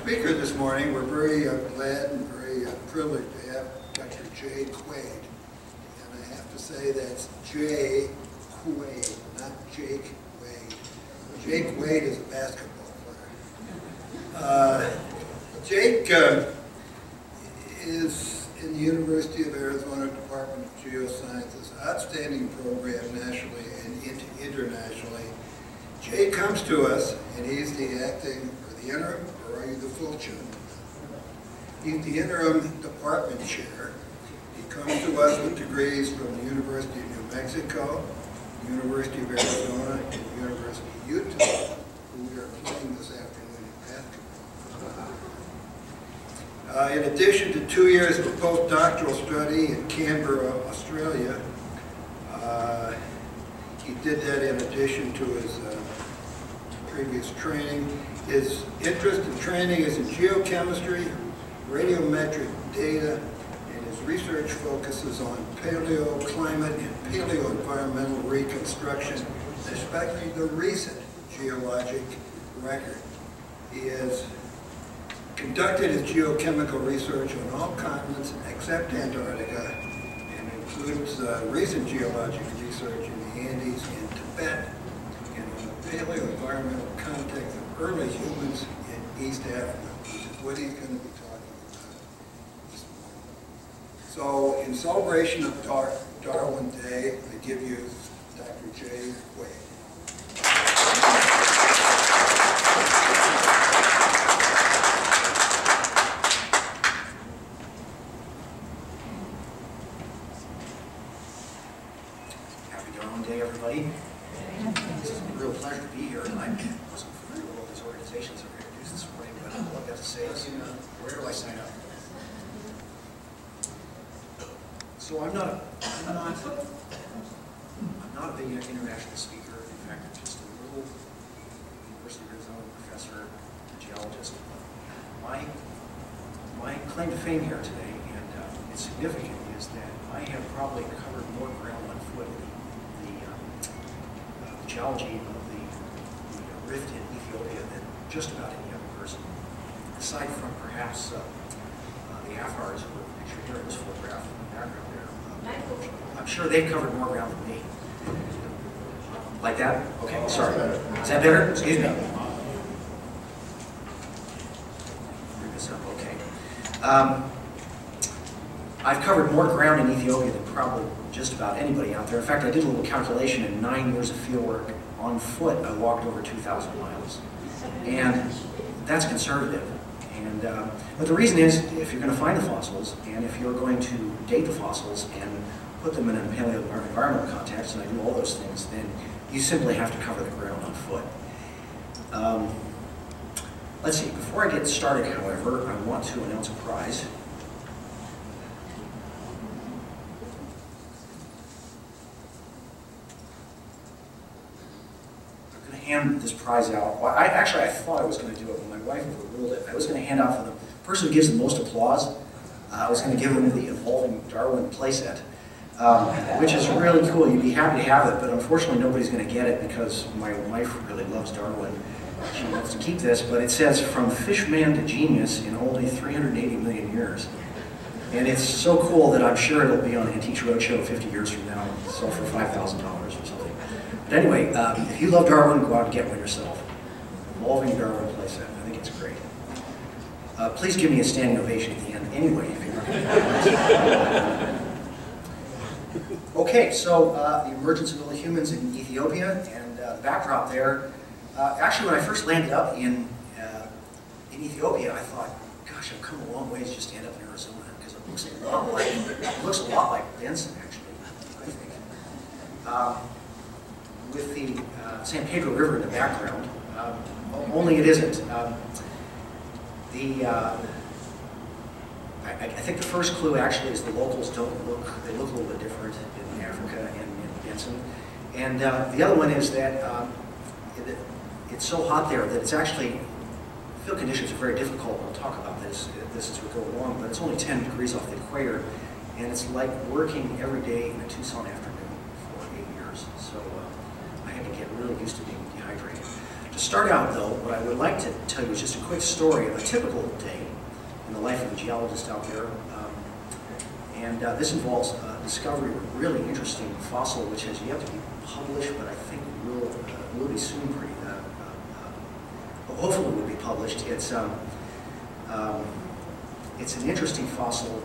speaker this morning, we're very glad and very privileged to have Dr. J. Quade. And I have to say that's J. Quade, not Jake Wade. Jake Wade is a basketball player. Jake is in the University of Arizona Department of Geosciences, outstanding program nationally and internationally. Jay comes to us, and he's the acting, or the interim, or are you the full chair? He's the interim department chair. He comes to us with degrees from the University of New Mexico, the University of Arizona, and the University of Utah, who we are playing this afternoon in basketball. In addition to 2 years of post-doctoral study in Canberra, Australia, he did that in addition to his previous training. His interest in training is in geochemistry, radiometric data, and his research focuses on paleoclimate and paleoenvironmental reconstruction, especially the recent geologic record. He has conducted his geochemical research on all continents except Antarctica, and includes recent geologic research in the Andes and Tibet, and on the paleoenvironmental context of early humans in East Africa, which is what he's going to be talking about this morning. So, in celebration of Darwin Day, I give you Dr. J. Quade. Everybody. It's a real pleasure to be here, and I wasn't familiar with all these organizations that were introduced this morning, but all I've got to say is, where do I sign up? So I'm not a big international speaker. In fact, I'm just a little University of Arizona professor, geologist. My claim to fame here today, and it's significant, is that I have probably covered more ground on foot geology of the rift in Ethiopia than just about any other person, aside from perhaps the Afars who are pictured here in this photograph in the background there. I'm sure they've covered more ground than me. Like that? Okay, sorry. Is that better? Excuse me. Bring this up, okay. I've covered more ground in Ethiopia than probably just about anybody out there. In fact, I did a little calculation. In 9 years of fieldwork on foot, I walked over 2,000 miles. And that's conservative. And but the reason is, if you're going to find the fossils, and if you're going to date the fossils and put them in a paleoenvironmental context, and I do all those things, then you simply have to cover the ground on foot. Let's see, before I get started, however, I want to announce a prize. Hand this prize out. Well, I thought I was going to do it when my wife overruled it. I was going to hand out for the person who gives the most applause. I was going to give them the Evolving Darwin playset, which is really cool. You'd be happy to have it, but unfortunately nobody's going to get it because my wife really loves Darwin. She wants to keep this, but it says from fishman to genius in only 380 million years. And it's so cool that I'm sure it'll be on Antiques Roadshow 50 years from now, sold for $5,000 or something. But anyway, if you love Darwin, go out and get one yourself. Evolving Darwin playset. I think it's great. Please give me a standing ovation at the end anyway, if you're not going to. Okay, so the emergence of early humans in Ethiopia, and the backdrop there. Actually, when I first landed up in Ethiopia, I thought, gosh, I've come a long ways just to end up in Arizona, because it looks a lot like Benson, actually, I think. With the San Pedro River in the background, only it isn't. I think the first clue actually is the locals they look a little bit different in Africa and in Benson. And the other one is that it's so hot there that it's actually, field conditions are very difficult. We'll talk about this as we go along, but it's only 10 degrees off the equator, and it's like working every day in a Tucson afternoon for 8 years. So I had to get really used to being dehydrated. To To start out, though, what I would like to tell you is just a quick story of a typical day in the life of a geologist out there. This involves discovery of a really interesting fossil, which has yet to be published, but I think will be soon. Hopefully, will be published. It's an interesting fossil,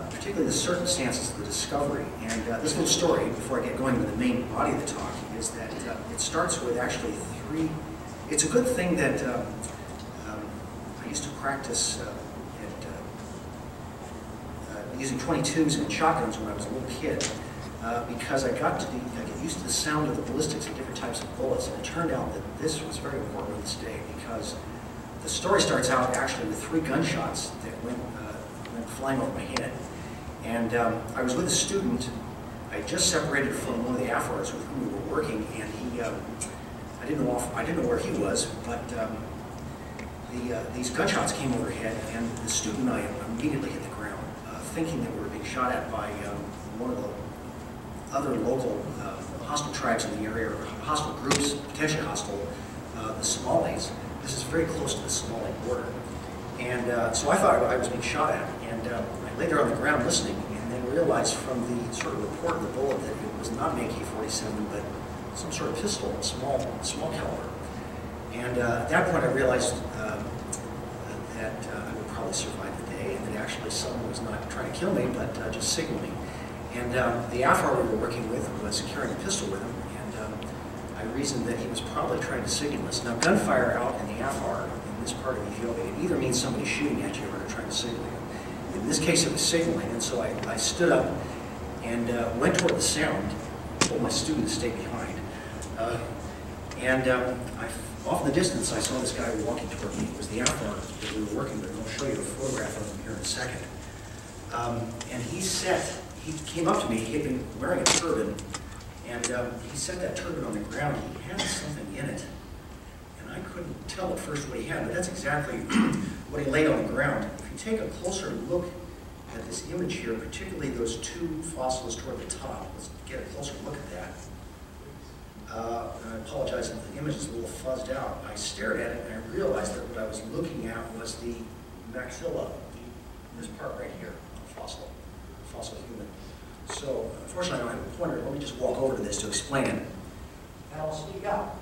particularly the circumstances of the discovery. And this little story, before I get going with the main body of the talk, is that it starts with actually three. It's a good thing that I used to practice using 22s and shotguns when I was a little kid, because I get used to the sound of the ballistics of different types of bullets, and it turned out that this was very important this day, because the story starts out actually with 3 gunshots that went flying over my head. And I was with a student. I just separated from one of the AFRs with whom we were working, and he, I didn't know where he was, but these gunshots came overhead, and the student and I immediately hit the ground, thinking that we were being shot at by one of the other local hostile tribes in the area, or hostile groups, potentially hostile, the Somalis. This is very close to the Somali border. And so I thought I was being shot at, and I lay there on the ground listening, and then realized from the sort of report of the bullet that it was not an AK-47, but some sort of pistol, small caliber. And at that point I realized that I would probably survive the day, and that actually someone was not trying to kill me, but just signaling. And the AFR we were working with was carrying a pistol with him, and I reasoned that he was probably trying to signal us. Now, gunfire out in the AFR, in this part of Ethiopia, it either means somebody shooting at you or trying to signal you. In this case, it was signaling, and so I stood up and went toward the sound, told my student to stay behind. Off in the distance, I saw this guy walking toward me. It was the AFR that we were working with, and I'll show you a photograph of him here in a second. And he came up to me. He had been wearing a turban, and he set that turban on the ground. He had something in it, and I couldn't tell at first what he had, but that's exactly what he laid on the ground. If you take a closer look at this image here, particularly those 2 fossils toward the top, let's get a closer look at that. And I apologize if the image is a little fuzzed out. I stared at it, and I realized that what I was looking at was the maxilla, this part right here, fossil human. So, unfortunately, I don't have a pointer. Let me just walk over to this to explain it. And I'll speak out.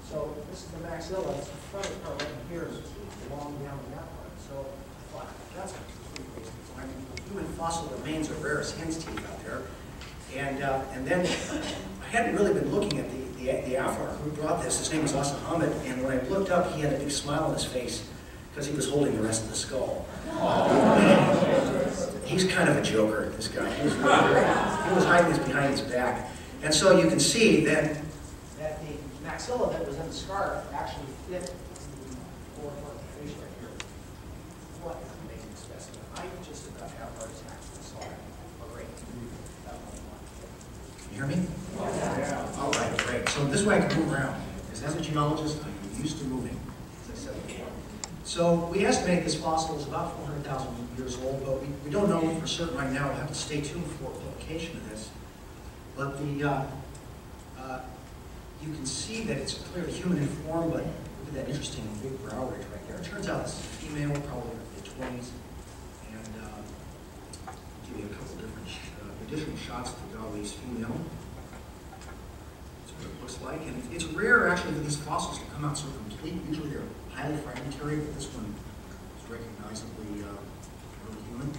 So, this is the maxilla. It's the front part right here is teeth along down that part. So, I thought, that's pretty basic. I mean, human fossil remains are rare as hen's teeth out there. And then I hadn't really been looking at the AFR who brought this. His name was Ahmed, and when I looked up, he had a big smile on his face because he was holding the rest of the skull. He's kind of a joker, this guy. He was hiding this behind his back. And so you can see that the maxilla that was in the scarf actually fit the forefoot face right here. What an amazing specimen. I just about have a heart attack when I saw it. Great. You hear me? Yeah. All right, great. So this way I can move around. Because as a geologist, I'm used to moving, as I said before. So we estimate this fossil is about 400,000 years old, but we don't know for certain right now. We'll have to stay tuned for publication of this. But you can see that it's clearly human in form, but look at that interesting big brow ridge right there. It turns out it's female, probably in the 20s. And I'll give you a couple different additional shots of the Galway's female. That's what it looks like. And it's rare, actually, for these fossils to come out so complete. Usually they're highly fragmentary, but this one is recognizably really human.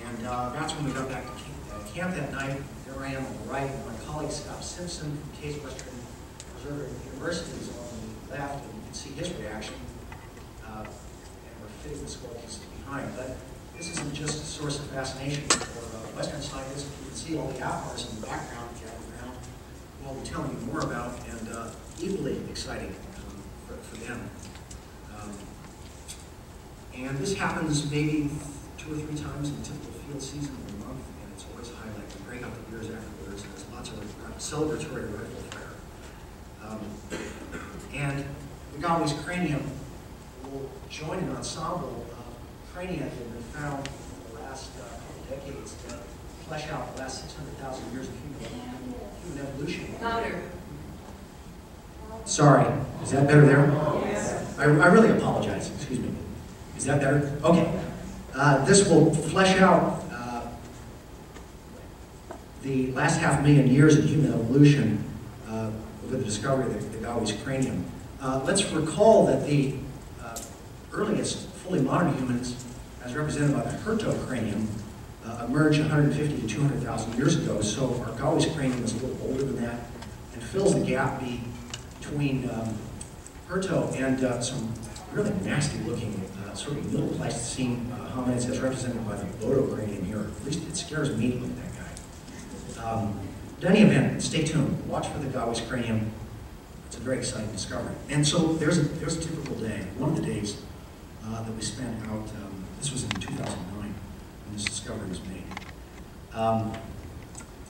And that's when we got back to camp that night. There I am on the right, my colleague Scott Simpson from Case Western Reserve University is on the left, and you can see his reaction. And we're fitting the skull pieces behind. But this isn't just a source of fascination for Western scientists. You can see all the AFRs in the background, we'll be telling you more about, and equally exciting for them. And this happens maybe 2 or 3 times in a typical field season in a month, and it's always a highlight. We break out the beers afterwards, and there's lots of celebratory rifle fire. And the Galway's cranium will join an ensemble of crania that have been found in the last couple of decades that flesh out the last 600,000 years of human evolution. Louder. Sorry, is that better there? Yes. I really apologize, excuse me. Is that better? Okay. This will flesh out the last 500,000 years of human evolution with the discovery of the Gowie's cranium. Let's recall that the earliest fully modern humans, as represented by the Herto cranium, emerged 150 to 200,000 years ago. So our Gowie's cranium is a little older than that and fills the gap between Herto and some really nasty-looking sort of middle Pleistocene hominids, as represented by the Bodo cranium here. At least it scares me to look at that guy. In any event, stay tuned. Watch for the Gowie's cranium. It's a very exciting discovery. And so there's a typical day. One of the days that we spent out, this was in 2009 when this discovery was made.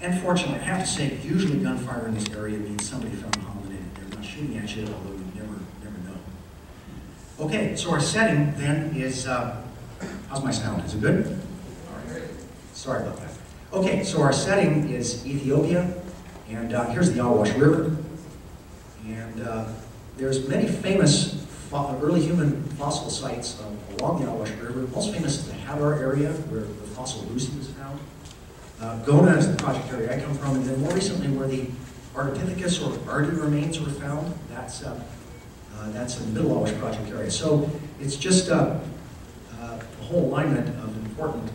Unfortunately, I have to say, usually gunfire in this area means somebody found a hominid. They're not shooting at you, although you never know. Okay, so our setting then is, how's my sound? Is it good? All right. Sorry about that. Okay, so our setting is Ethiopia, and here's the Awash River. And there's many famous early human fossil sites along the Awash River. Most famous is the Hadar area, where the fossil Lucy was found. Gona is the project area I come from, and then more recently where the Ardipithecus or Ardi remains were found. That's in the Middle Awash project area. So it's just a whole alignment of important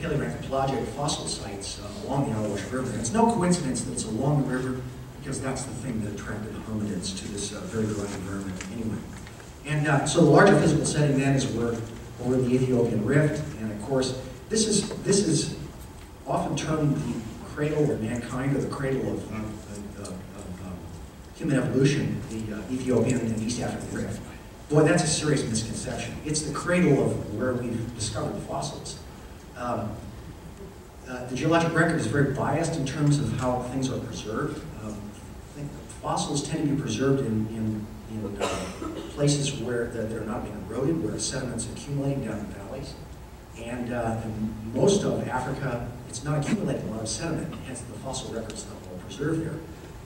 paleoanthropologic fossil sites along the Awash River. And it's no coincidence that it's along the river, because that's the thing that attracted the hominids to this very dry environment anyway. And so the larger physical setting then is we're over the Ethiopian Rift, and of course this is often termed the cradle of mankind, or the cradle of human evolution, the Ethiopian and East African Rift. Boy, that's a serious misconception. It's the cradle of where we've discovered fossils. The geologic record is very biased in terms of how things are preserved. I think fossils tend to be preserved in places where they're not being eroded, where sediments accumulating down in valleys. And in most of Africa, it's not accumulating a lot of sediment, hence the fossil record's not well preserved there.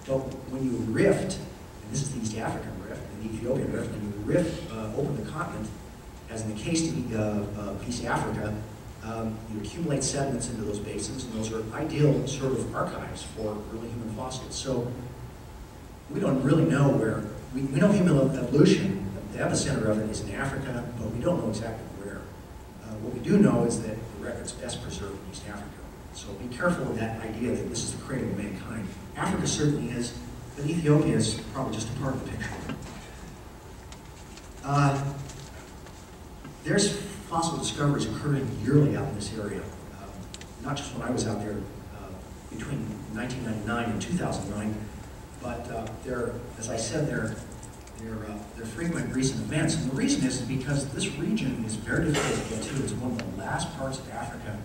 But when you rift, and this is the East African Rift, and the Ethiopian Rift, when you rift, open the continent, as in the case of East Africa, you accumulate sediments into those basins, and those are ideal sort of archives for early human fossils. So we don't really know where, we know human evolution, the epicenter of it is in Africa, but we don't know exactly where. What we do know is that the record's best preserved in East Africa. So be careful of that idea that this is the cradle of mankind. Africa certainly is, but Ethiopia is probably just a part of the picture. There's fossil discoveries occurring yearly out in this area. Not just when I was out there between 1999 and 2009, but as I said, they're frequent recent events. And the reason is because this region is very difficult to get to. It's one of the last parts of Africa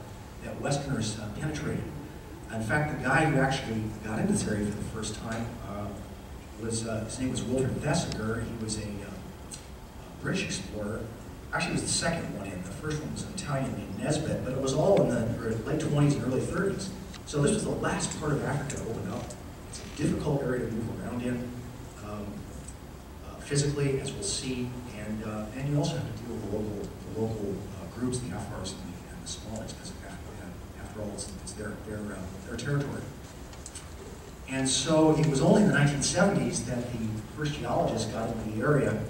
that Westerners penetrated. In fact, the guy who actually got into this area for the first time his name was Wilfred Thesiger. He was a British explorer. Actually, he was the second one in. The first one was an Italian named Nesbitt, but it was all in the late 20s and early 30s. So this was the last part of Africa to open up. It's a difficult area to move around in, physically, as we'll see, and you also have to deal with the local groups, the Afars and the Somalis, because after all, it's their territory. And so it was only in the 1970s that the first geologists got into the area.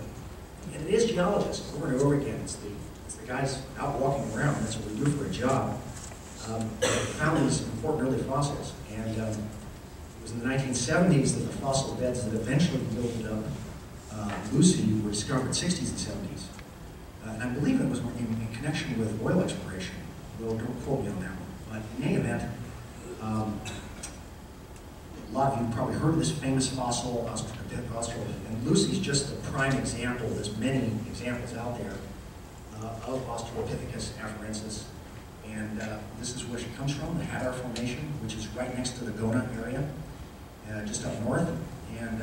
And it is geologists, over and over again. It's the guys out walking around. That's what we do for a job. Found these important early fossils. And it was in the 1970s that the fossil beds that eventually built up Lucy were discovered in the 60s and 70s. And I believe it was in connection with oil exploration. Well, don't quote me on that one. But in any event, a lot of you have probably heard of this famous fossil, and Lucy's just a prime example. There's many examples out there of Australopithecus afarensis, and this is where she comes from, the Hadar Formation, which is right next to the Gona area, just up north. And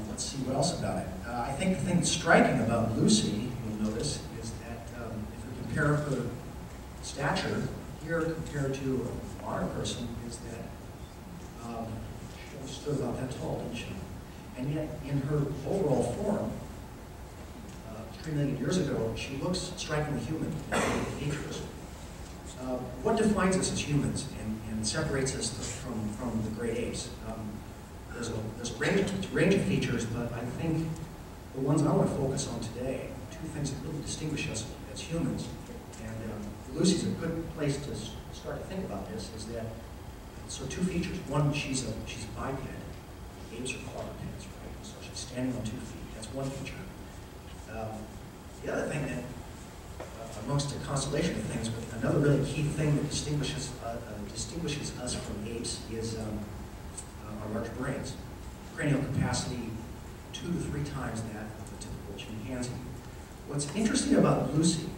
let's see what else about it. I think the thing that's striking about Lucy, you'll notice, is that if we compare her stature here compared to a modern person, is that she She stood about that tall, didn't she? And yet, in her overall form, 3 million years ago, she looks strikingly human in her features. What defines us as humans and separates us from the great apes? There's a range of features, but I think the ones I want to focus on today, two things that really distinguish us as humans, and Lucy's a good place to start to think about this, is that, so two features. One, she's a biped. Apes are quadrupeds, right? So she's standing on 2 feet. That's one feature. The other thing that, amongst a constellation of things, but another really key thing that distinguishes us from apes is our large brains. Cranial capacity 2 to 3 times that of a typical chimpanzee. What's interesting about Lucy,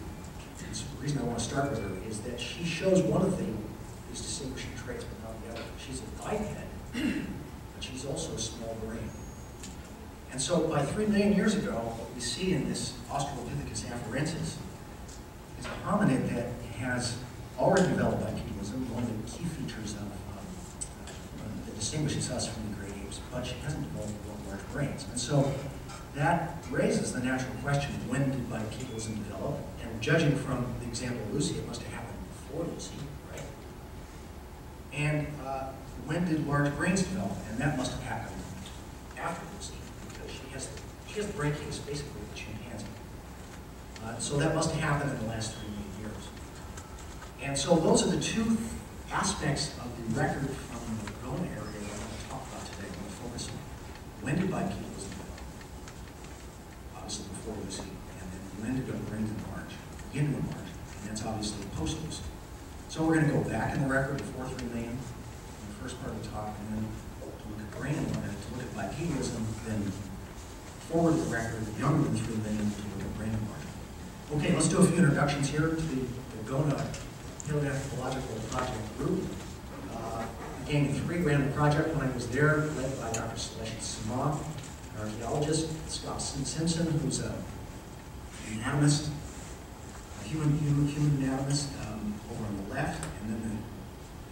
and the reason I want to start with her, is that she shows one of these distinguishing traits, but not the other. She's a biped, but she's also a small brain. And so by 3 million years ago, what we see in this Australopithecus afarensis is a hominid that has already developed bipedalism, one of the key features that distinguishes us from the great apes, but she hasn't developed large brains. And so that raises the natural question, when did bipedalism develop? And judging from the example of Lucy, it must have happened before Lucy, right? And when did large brains develop? And that must have happened after Lucy, because she has the brain case basically of a chimpanzee. So that must have happened in the last 3 million years. And so those are the two aspects of the record from the Rhone area that I want to talk about today. I want to focus on when did bipedalism develop? Obviously before Lucy, and then when did our brains enlarge? Begin to enlarge, and that's obviously post-Lucy. So we're going to go back in the record before 3 million, in the first part of the talk, and then to look at brain enlargement, to look at bipedalism, then forward the record, younger than 3 million, to look at brain enlargement. Okay, let's do a few introductions here to the GONA Paleoenviromental Project Group. Gang 3 ran the project when I was there, led by Dr. Celeste Sama, an archaeologist, Scott Simpson, who's an anatomist, a human anatomist over on the left, and then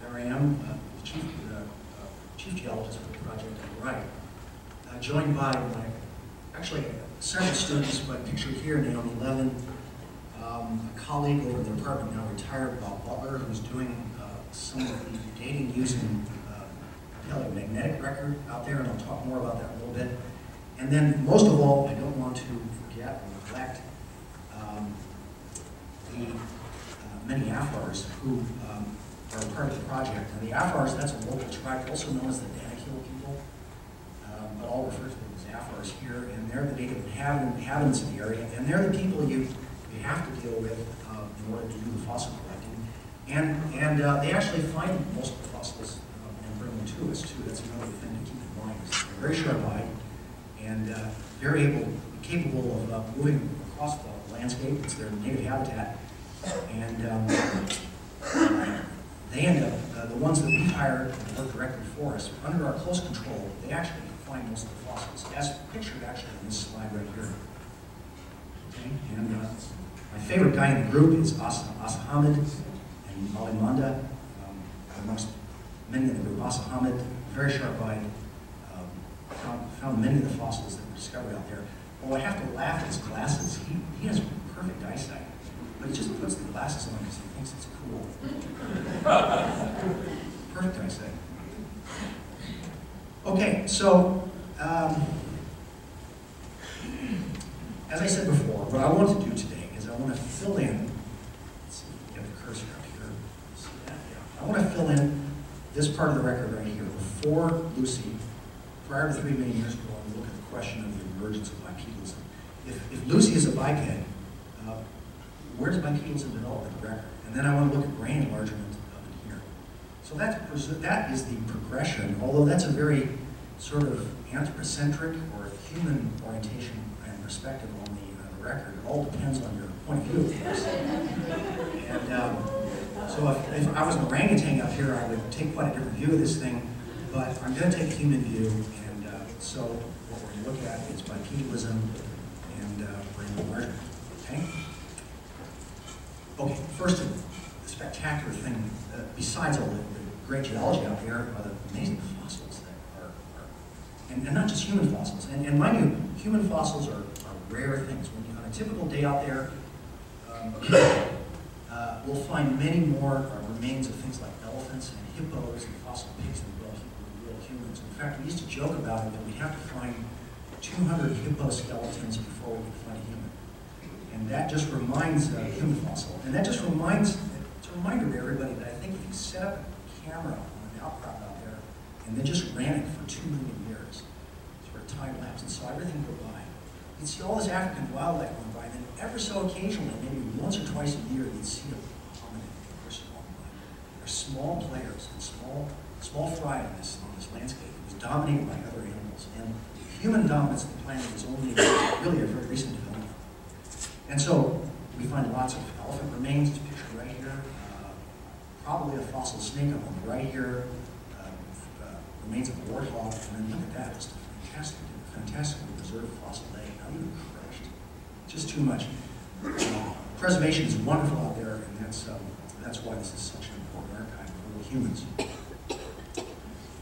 there I am, the chief geologist for the project on the right. Joined by actually several students, but pictured here, Naomi Levin, a colleague over in the department, now retired, Bob Butler, who's doing some of the dating using paleomagnetic record out there, and I'll talk more about that in a little bit. And then, most of all, I don't want to forget or neglect the many Afars who are part of the project. And the Afars, that's a local tribe, also known as the Danakil people, but I'll refer to them as Afars here, and they're the native inhabitants of the area, and they're the people you have to deal with in order to do the fossil collecting. And they actually find most of the fossils and bring them to us, too. That's another thing to keep in mind. They're very sharp-eyed and very capable of moving across the landscape. It's their native habitat. And they end up, the ones that we hired and work directly for us, under our close control, they actually find most of the fossils, as pictured actually in this slide right here. Okay, and my favorite guy in the group is Asa Hamid and Ali Manda, amongst many in the group. Asa Hamid, very sharp-eyed, found many of the fossils that were discovered out there. Well, I have to laugh at his glasses. He has perfect eyesight, but he just puts the glasses on because he thinks it's cool. Perfect eyesight. Okay, so as I said before, what I want to do today is I want to fill in, let's see if we can get the cursor up here. See that? Yeah. I want to fill in this part of the record right here, before Lucy, prior to 3 million years ago, and look at the question of the emergence of bipedalism. If Lucy is a biped, where does bipedalism develop in the record? And then I want to look at brain enlargement of it here. So that is the progression, although that's a very sort of anthropocentric or human orientation and perspective on the record. It all depends on your point of view, of course. And so if I was an orangutan up here, I would take quite a different view of this thing, but I'm going to take a human view, and so what we're going to look at is bipedalism and brain enlargement, okay? Okay, first, the spectacular thing, besides all the great geology out there, are the amazing fossils that are and not just human fossils. And mind you, human fossils are rare things. When on a typical day out there, we'll find many more remains of things like elephants and hippos and fossil pigs than real humans. In fact, we used to joke about it that we'd have to find 200 hippo skeletons before we could find a human. And that just reminds a human fossil. And that just reminds, it's a reminder to everybody that I think if you set up a camera on an outcrop out there and then just ran it for 2 million years, sort of time lapse and saw everything go by, you'd see all this African wildlife going by, and then ever so occasionally, maybe once or twice a year, you'd see a hominid person going by. They're small players and small fry on this landscape. It was dominated by other animals, and human dominance of the planet is only really a very recent development. And so we find lots of elephant remains, it's pictured right here. Probably a fossil snake up on the right here. Remains of a warthog, and then look at that, just a fantastically preserved fossil egg, not even crushed. Just too much. Preservation is wonderful out there, and that's why this is such an important archive for humans.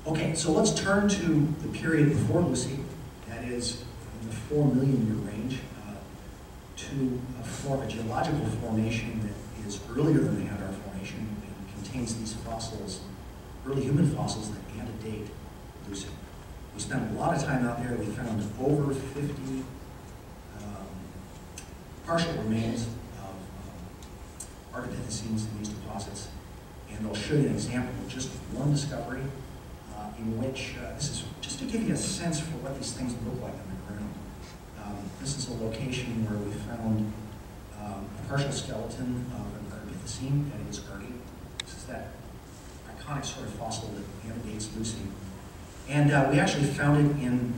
Okay, so let's turn to the period before Lucy, that is in the 4 million year range, to a geological formation that is earlier than the Antarctic formation and contains these fossils, early human fossils that antedate Lucy. We spent a lot of time out there. We found over 50 partial remains of Ardipithecines in these deposits, and I'll show you an example of just one discovery in which, this is just to give you a sense for what these things look like on the ground. This is a location where we found a partial skeleton of an Ardipithecine, that is Ardi. This is that iconic sort of fossil that antedates Lucy. And we actually found it in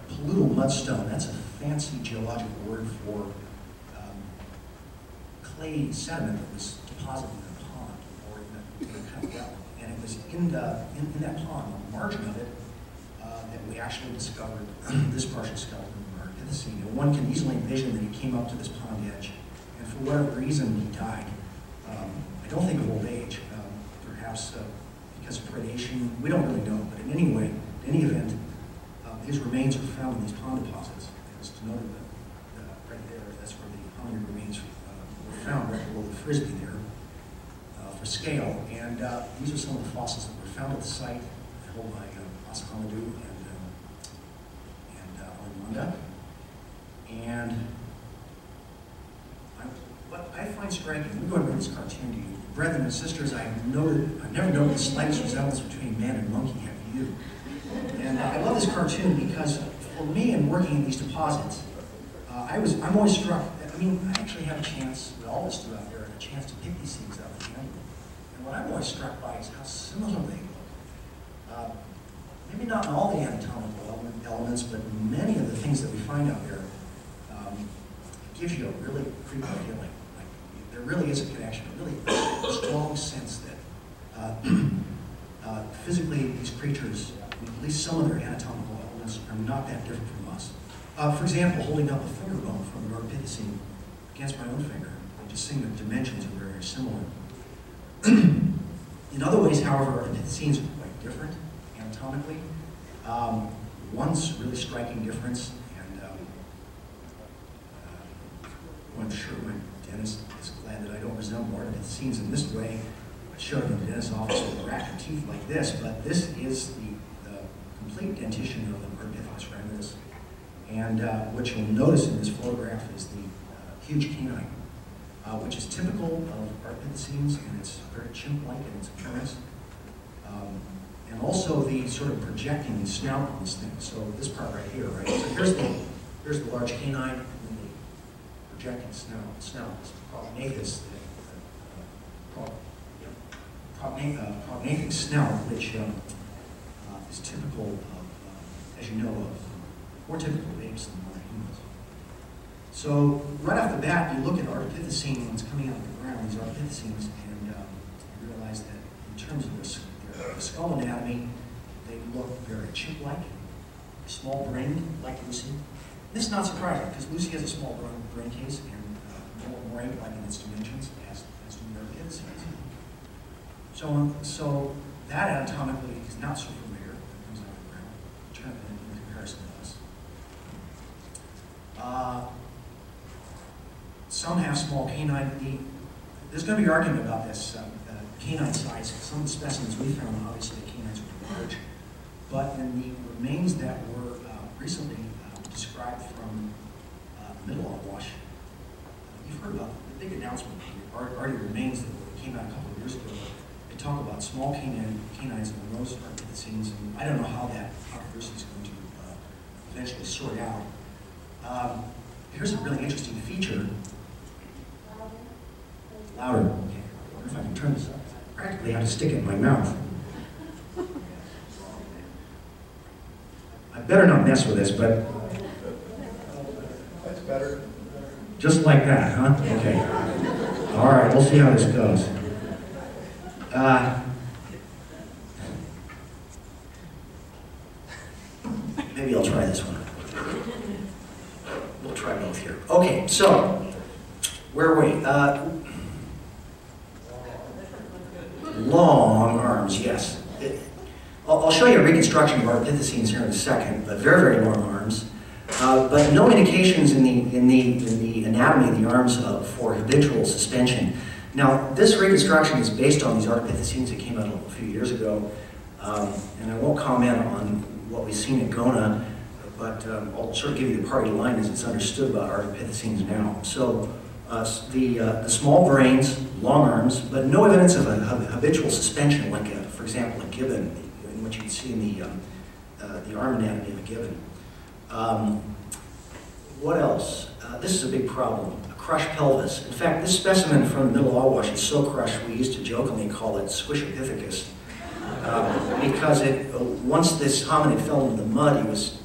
paludal mudstone. That's a fancy geologic word for clay sediment that was deposited in a pond or in a kind of well. And it was in that pond, on the margin of it, that we actually discovered this partial skeleton of Ardipithecine. And one can easily envision that he came up to this pond edge, and for whatever reason he died. I don't think of old age, perhaps because of predation. We don't really know, but in any event, his remains were found in these pond deposits. It's denoted right there. That's where the hominid remains were found, right below the frisbee there, for scale. And these are some of the fossils that were found at the site, held by Asahamadou and Alimanda. And what I find striking, let me go ahead and read this cartoon to you. Brethren and sisters, I've never noted the slightest resemblance between man and monkey, have you? And I love this cartoon because for me in working in these deposits, I'm always struck, I mean, I actually have a chance, we all just do out there, a chance to pick these things out of the hand. And what I'm always struck by is how similar they look. Maybe not in all the anatomical elements, but many of the things that we find out there, it gives you a really creepy feeling. Like there really is a connection, a really strong sense that physically these creatures, at least some of their anatomical elements, are not that different from us. For example, holding up a finger bone from an Ardipithecine against my own finger, I just think the dimensions are very similar. In other ways, however, Ardipithecines are quite different anatomically. One's really striking difference, and I'm sure my dentist is glad that I don't resemble Ardipithecines in this way. I showed him in the dentist's office with a rack of teeth like this, but this is the complete dentition of an Ardipithecus ramidus. And what you'll notice in this photograph is the huge canine, which is typical of Ardipithecines, and it's very chimp-like in its appearance. And also the sort of projecting snout on this thing. So this part right here, right? So here's the large canine, and then the projecting snout. This prognathous, prognathing snout, which is typical of, as you know, of more typical of apes than modern humans. So right off the bat, you look at Ardipithecine when it's coming out of the ground, these Ardipithecines, and you realize that in terms of their skull anatomy, they look very chimp-like, small brain like Lucy. This is not surprising because Lucy has a small brain case and more ape-like in its dimensions as do Ardipithecines. So that anatomically is not so familiar when it comes out of the ground. small canine. There's going to be argument about this canine size. Some of the specimens we found, obviously, the canines were large. But in the remains that were recently described from the middle Awash, you've heard about the big announcement, the Arctic remains that came out a couple of years ago. They talk about small canines and those Arctic-scenes, and I don't know how that controversy is going to eventually sort out. Here's a really interesting feature. Louder. Okay. I wonder if I can turn this up. Practically, I have to stick it in my mouth. I better not mess with this, but That's better. just like that, huh? Okay. All right, we'll see how this goes. Maybe I'll try this one. We'll try both here. Okay, so where are we? Long arms, yes. I'll show you a reconstruction of Ardipithecines here in a second, but very, very long arms. But no indications in the anatomy of the arms for habitual suspension. Now, this reconstruction is based on these Ardipithecines that came out a few years ago, and I won't comment on what we've seen at Gona, but I'll sort of give you the party line as it's understood about Ardipithecines now. So, the small brains, long arms, but no evidence of a habitual suspension, like, for example, a gibbon, in which you can see in the arm anatomy of a gibbon. What else? This is a big problem. A crushed pelvis. In fact, this specimen from the Middle Awash is so crushed we used to jokingly call it Squishopithecus, because once this hominid fell into the mud, he was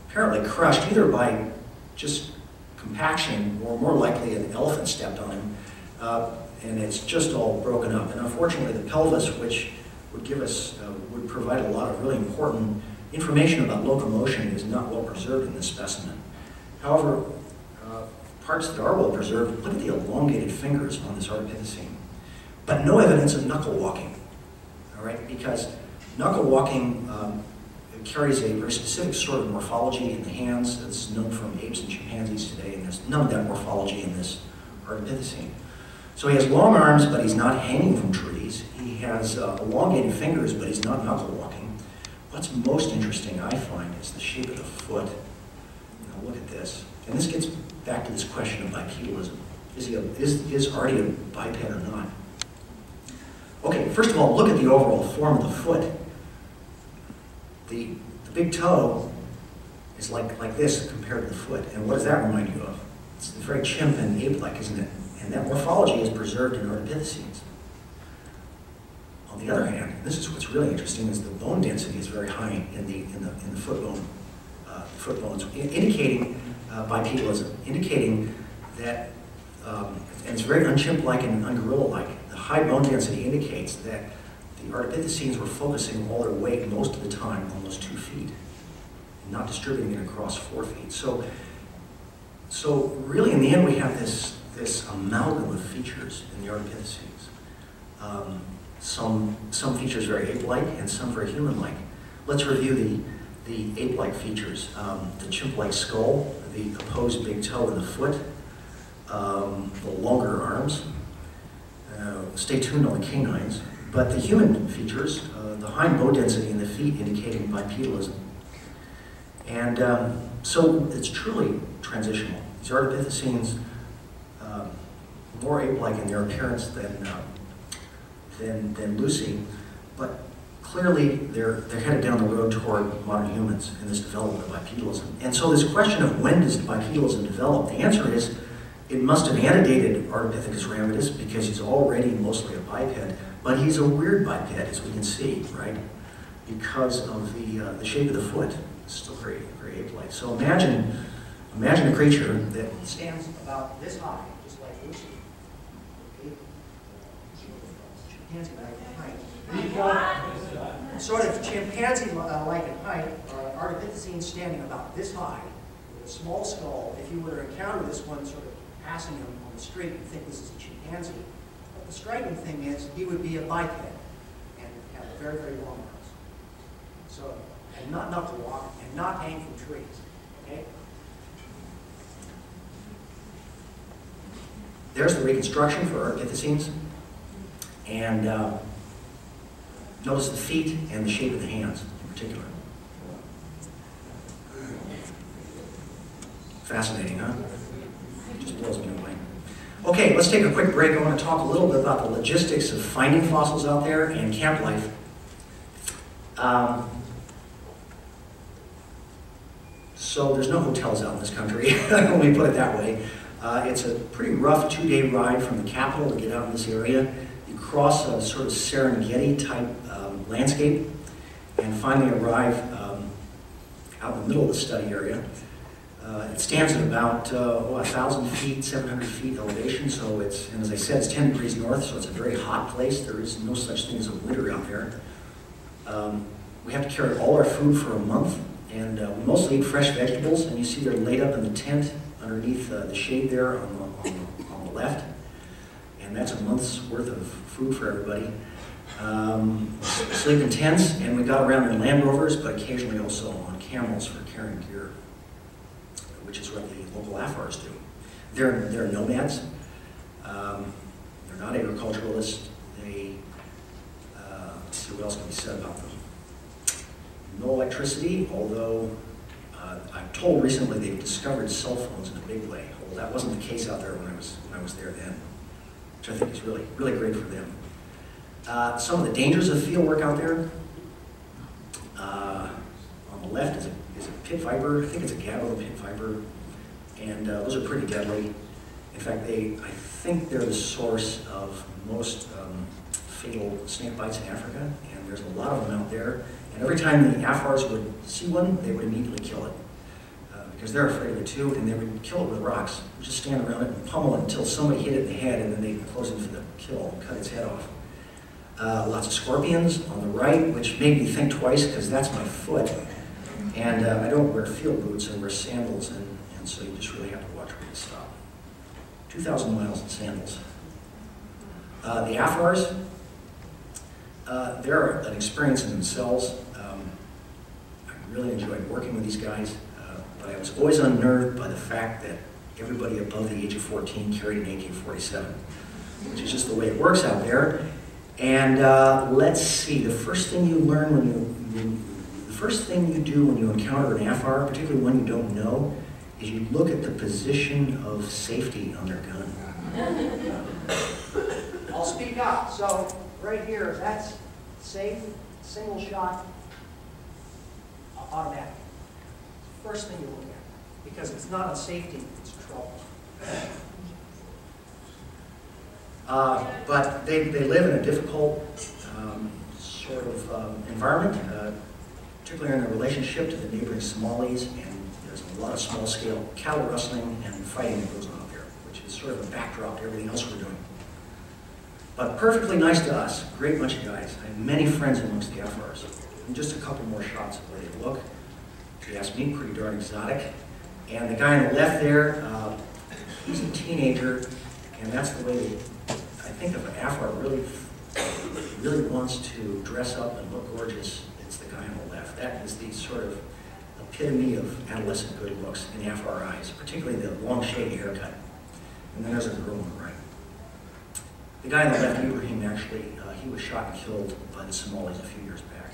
apparently crushed either by just compaction, or more likely an elephant stepped on him, and it's just all broken up. And unfortunately, the pelvis, which would give us, would provide a lot of really important information about locomotion, is not well preserved in this specimen. However, parts that are well preserved, look at the elongated fingers on this Ardipithecine, but no evidence of knuckle walking. All right, because knuckle walking carries a very specific sort of morphology in the hands that's known from apes and chimpanzees today, and there's none of that morphology in this Ardipithecine. So he has long arms, but he's not hanging from trees. He has elongated fingers, but he's not knuckle walking. What's most interesting, I find, is the shape of the foot. Now look at this. And this gets back to this question of bipedalism. Is Artie a biped or not? Okay, first of all, look at the overall form of the foot. The big toe is like this compared to the foot. And what does that remind you of? It's very chimp and ape-like, isn't it? And that morphology is preserved in Ardipithecines. On the other hand, this is what's really interesting, is the bone density is very high in the foot bones, indicating bipedalism, indicating that, and it's very unchimp-like and ungorilla-like. The high bone density indicates that the Ardipithecines were focusing all their weight most of the time on those 2 feet, and not distributing it across 4 feet. So really, in the end, we have this amalgam of features in the Ardipithecines. Some features very ape-like and some very human-like. Let's review the ape-like features. The chimp-like skull, the opposed big toe in the foot, the longer arms. Stay tuned on the canines. But the human features, the high bone density in the feet indicating bipedalism. And so it's truly transitional. These Ardipithecines, more ape-like in their appearance than Lucy, but clearly they're headed down the road toward modern humans in this development of bipedalism. And so this question of when does bipedalism develop, the answer is it must have antedated Ardipithecus ramidus because he's already mostly a biped, but he's a weird biped, as we can see, right? Because of the shape of the foot. It's still very, very ape-like. So imagine a creature that stands about this high, just like Lucy. Okay? Chimpanzee like in height. Sort of chimpanzee-like in height, Ardipithecines standing about this high, with a small skull. If you were to encounter this one sort of passing him on the street, you'd think this is a chimpanzee. But the striking thing is, he would be a biped and have very, very long arms. So, and not knuckle walk, and not hang from trees. Okay? There's the reconstruction for Architecines. And notice the feet and the shape of the hands in particular. Fascinating, huh? Just blows me away. Okay, let's take a quick break. I want to talk a little bit about the logistics of finding fossils out there and camp life. So there's no hotels out in this country, let me put it that way. It's a pretty rough 2-day ride from the capital to get out in this area. You cross a sort of Serengeti-type landscape and finally arrive out in the middle of the study area. It stands at about 1,000 feet, 700 feet elevation, so it's, and as I said, it's 10 degrees north, so it's a very hot place. There is no such thing as a winter out there. We have to carry all our food for a month, and we mostly eat fresh vegetables, and you see they're laid up in the tent underneath the shade there on the left, and that's a month's worth of food for everybody. Sleep in tents, and we got around in Land Rovers, but occasionally also on camels for carrying gear, which is what the local Afars do. They're nomads. They're not agriculturalists. They, let's see what else can be said about them. No electricity, although I'm told recently they've discovered cell phones in a big way. Well, that wasn't the case out there when I was there then, which I think is really, really great for them. Some of the dangers of field work out there. On the left is a pit viper. I think it's a gabbro pit viper, and those are pretty deadly. In fact, I think they're the source of most fatal snake bites in Africa, and there's a lot of them out there. And every time the Afars would see one, they would immediately kill it because they're afraid of it too, and they would kill it with rocks. Just stand around it and pummel it until somebody hit it in the head, and then they'd close in for the kill and cut its head off. Lots of scorpions on the right, which made me think twice because that's my foot. And I don't wear field boots, I wear sandals, and so you just really have to watch where you stop. 2,000 miles in sandals. The Afars, they're an experience in themselves. I really enjoyed working with these guys, but I was always unnerved by the fact that everybody above the age of 14 carried an AK-47, which is just the way it works out there. And let's see, the first thing you learn the first thing you do when you encounter an Afar, particularly one you don't know, is you look at the position of safety on their gun. I'll speak up. So right here, that's safe, single shot, automatic. First thing you look at, because it's not on safety, it's trouble. But they live in a difficult sort of environment, particularly in their relationship to the neighboring Somalis, and there's a lot of small-scale cattle rustling and fighting that goes on out there, which is sort of a backdrop to everything else we're doing. But perfectly nice to us, great bunch of guys. I have many friends amongst the Afars. And just a couple more shots of the way they look. If you ask me, pretty darn exotic. And the guy on the left there, he's a teenager, and that's the way I think of an Afar really wants to dress up and look gorgeous. It's the guy on the left. That is the sort of epitome of adolescent good looks in Afar eyes, particularly the long shady haircut. And then there's a girl on the right. The guy on the left, Ibrahim, actually, he was shot and killed by the Somalis a few years back.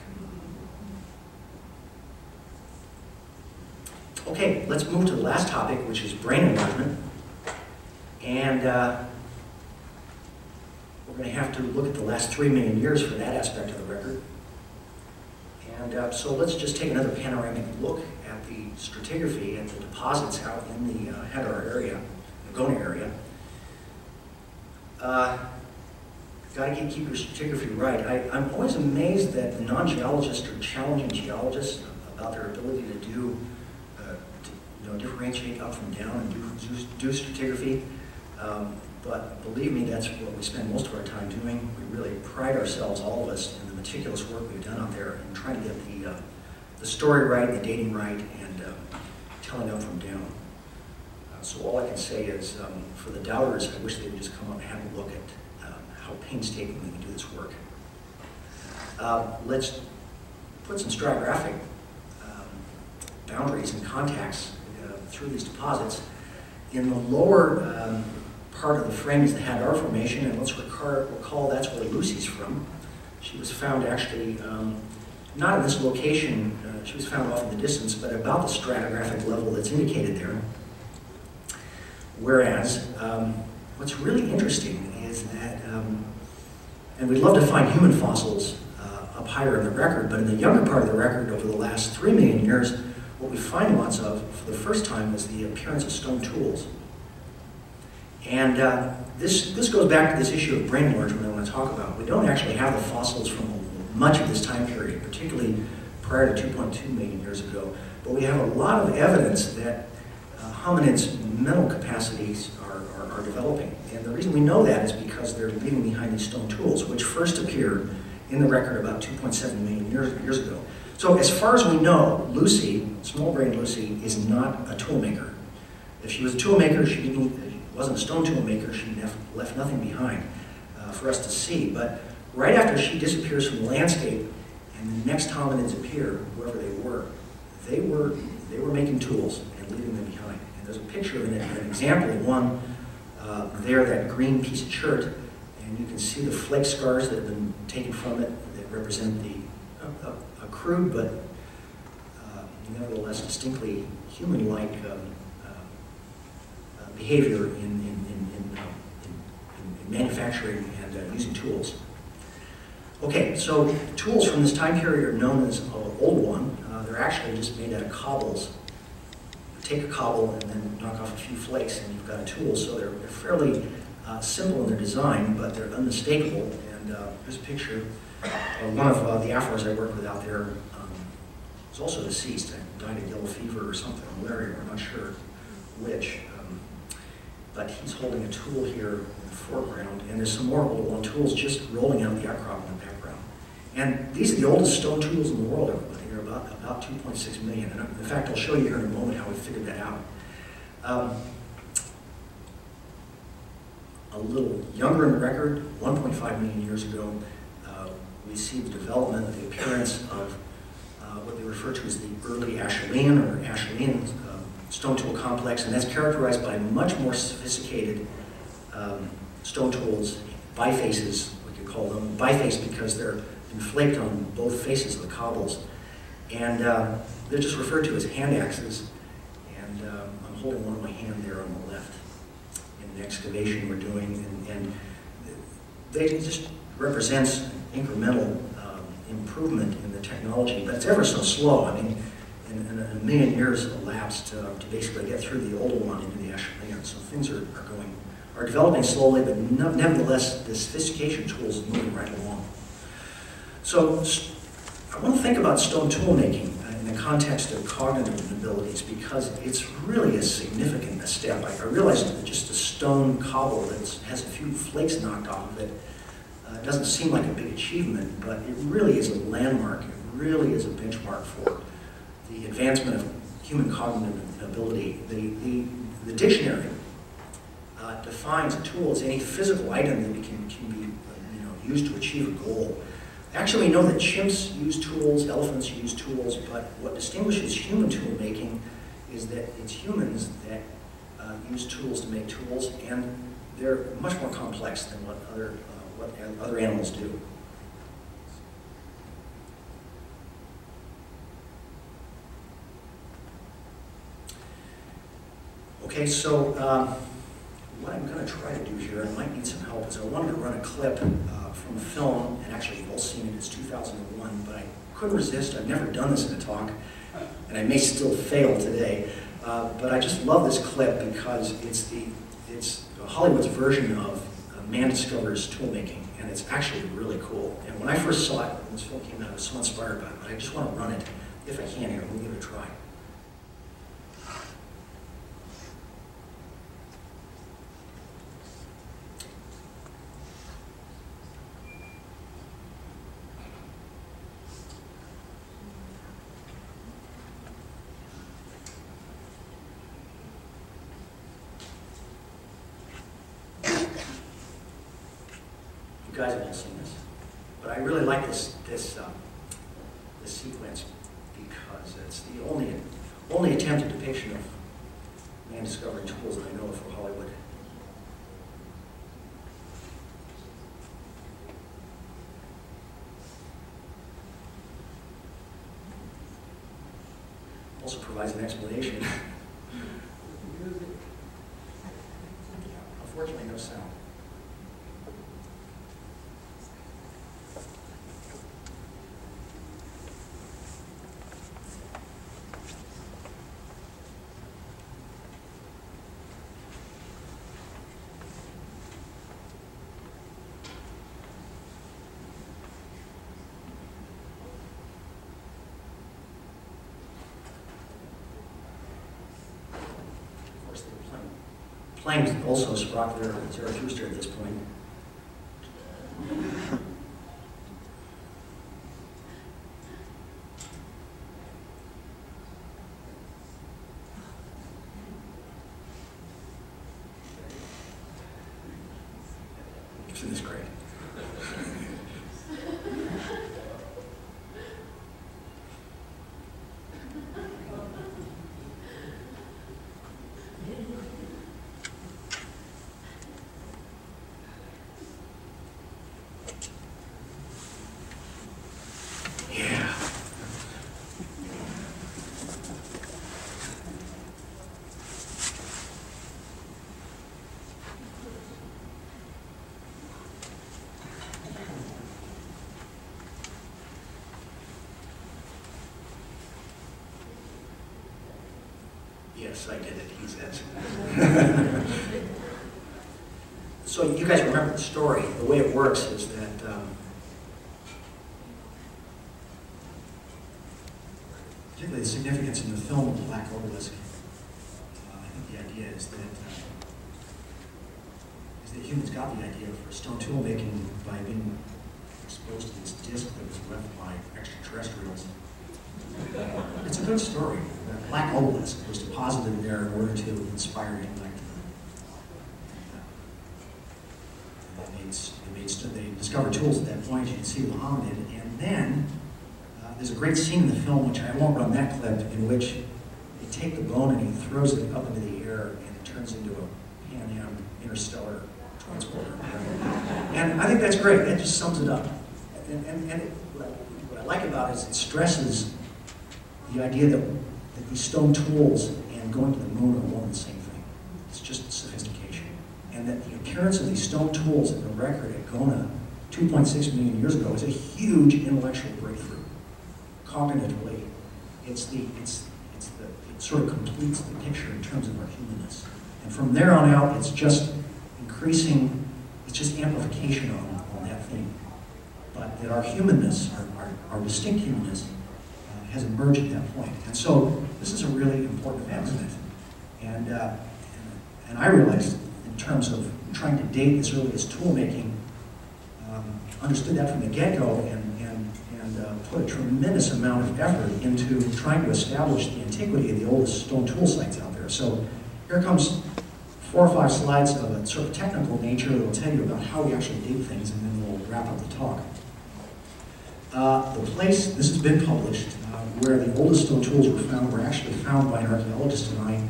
Okay, let's move to the last topic, which is brain enlargement. And we're going to have to look at the last 3 million years for that aspect of the record. And so let's just take another panoramic look at the stratigraphy and the deposits out in the Hadar area, the Gona area. Got to keep your stratigraphy right. I'm always amazed that the non-geologists are challenging geologists about their ability to do, differentiate up from down and do stratigraphy. But believe me, that's what we spend most of our time doing. We really pride ourselves, all of us, in the meticulous work we've done out there and trying to get the story right, the dating right, and telling up from down. So all I can say is, for the doubters, I wish they would just come up and have a look at how painstakingly we do this work. Let's put some stratigraphic boundaries and contacts through these deposits. In the lower part of the frame is the Hadar Formation, and let's recall that's where Lucy's from. She was found actually, not in this location, she was found off in the distance, but about the stratigraphic level that's indicated there. Whereas, what's really interesting is that, and we'd love to find human fossils up higher in the record, but in the younger part of the record, over the last 3 million years, what we find lots of, for the first time, is the appearance of stone tools. And this goes back to this issue of brain enlargement I want to talk about. We don't actually have the fossils from much of this time period, particularly prior to 2.2 million years ago, but we have a lot of evidence that hominids' mental capacities are developing. And the reason we know that is because they're leaving behind these stone tools, which first appeared in the record about 2.7 million years ago. So as far as we know, Lucy, small-brained Lucy, is not a tool maker. If she was a tool maker, she wasn't a stone tool maker, she left nothing behind for us to see. But right after she disappears from the landscape and the next hominids appear, whoever they were making tools and leaving them behind. And there's a picture of an example of one there, that green piece of shirt, and you can see the flake scars that have been taken from it that represent the crude but nevertheless distinctly human-like behavior in manufacturing and using tools. Okay, so tools from this time period are known as old one. They're actually just made out of cobbles. Take a cobble and then knock off a few flakes and you've got a tool. So they're fairly simple in their design, but they're unmistakable. And here's a picture of one of the Afros I worked with out there. Was also deceased. Died of yellow fever or something, malaria, we're not sure which. But he's holding a tool here in the foreground, and there's some more old one tools just rolling out the outcrop in the background. And these are the oldest stone tools in the world, everybody. They're about 2.6 million. And in fact, I'll show you here in a moment how we figured that out. A little younger in the record, 1.5 million years ago, we see the development, the appearance of what they refer to as the early Acheulean or Acheulean stone tool complex, and that's characterized by much more sophisticated stone tools, bifaces, we could call them. Biface because they're inflaked on both faces of the cobbles. And they're just referred to as hand axes. And I'm holding one in my hand there on the left in the excavation we're doing. And they just represents incremental improvement in the technology, but it's ever so slow. I mean, and a million years elapsed to basically get through the older one into the Acheulean. So things are developing slowly, but nevertheless, the sophistication tools is moving right along. So I want to think about stone tool making in the context of cognitive abilities because it's really a significant step. I realized that just a stone cobble that has a few flakes knocked off of it doesn't seem like a big achievement, but it really is a landmark. It really is a benchmark for the advancement of human cognitive ability. The dictionary defines a tool as any physical item that can be used to achieve a goal. Actually, we know that chimps use tools, elephants use tools, but what distinguishes human tool making is that it's humans that use tools to make tools, and they're much more complex than what other animals do. Okay, so what I'm going to try to do here, I might need some help, is I wanted to run a clip from a film, and actually you've all seen it, it's 2001, but I couldn't resist. I've never done this in a talk, and I may still fail today, but I just love this clip because it's Hollywood's version of Man Discovers Tool Making, and it's actually really cool. And when I first saw it, when this film came out, I was so inspired by it, but I just want to run it, if I can here. We'll give it a try. You guys have all seen this, but I really like this sequence because it's the only attempted depiction of man discovering tools that I know of for Hollywood. also provides an explanation. Unfortunately, no sound. Planes also sprout their Zarathustra at this point. Isn't this great? Yes, I did it, he says. So you guys remember the story. The way it works is that particularly the significance in the film of the Black Obelisk, I think the idea is that humans got the idea for stone tool making by being exposed to this disc that was left by extraterrestrials. It's a good story. The Black Obelisk was deposited there in order to inspire intellect. They discovered tools at that point, you can see the hominid, and then there's a great scene in the film, which I won't run that clip, in which they take the bone and he throws it up into the air and it turns into a Pan Am interstellar transporter. And I think that's great. That just sums it up. And what I like about it is it stresses the idea that these stone tools and going to the moon are one and the same thing. It's just sophistication. And that the appearance of these stone tools in the record at Gona 2.6 million years ago is a huge intellectual breakthrough. Cognitively, it sort of completes the picture in terms of our humanness. And from there on out, it's just increasing, it's just amplification on that thing. But that our humanness, our distinct humanness, has emerged at that point. And so this is a really important event, isn't it? And I realized, in terms of trying to date as early as tool making, understood that from the get-go and put a tremendous amount of effort into trying to establish the antiquity of the oldest stone tool sites out there. So here comes 4 or 5 slides of a sort of technical nature that will tell you about how we actually date things, and then we'll wrap up the talk. The place, this has been published, where the oldest stone tools were actually found by an archaeologist and I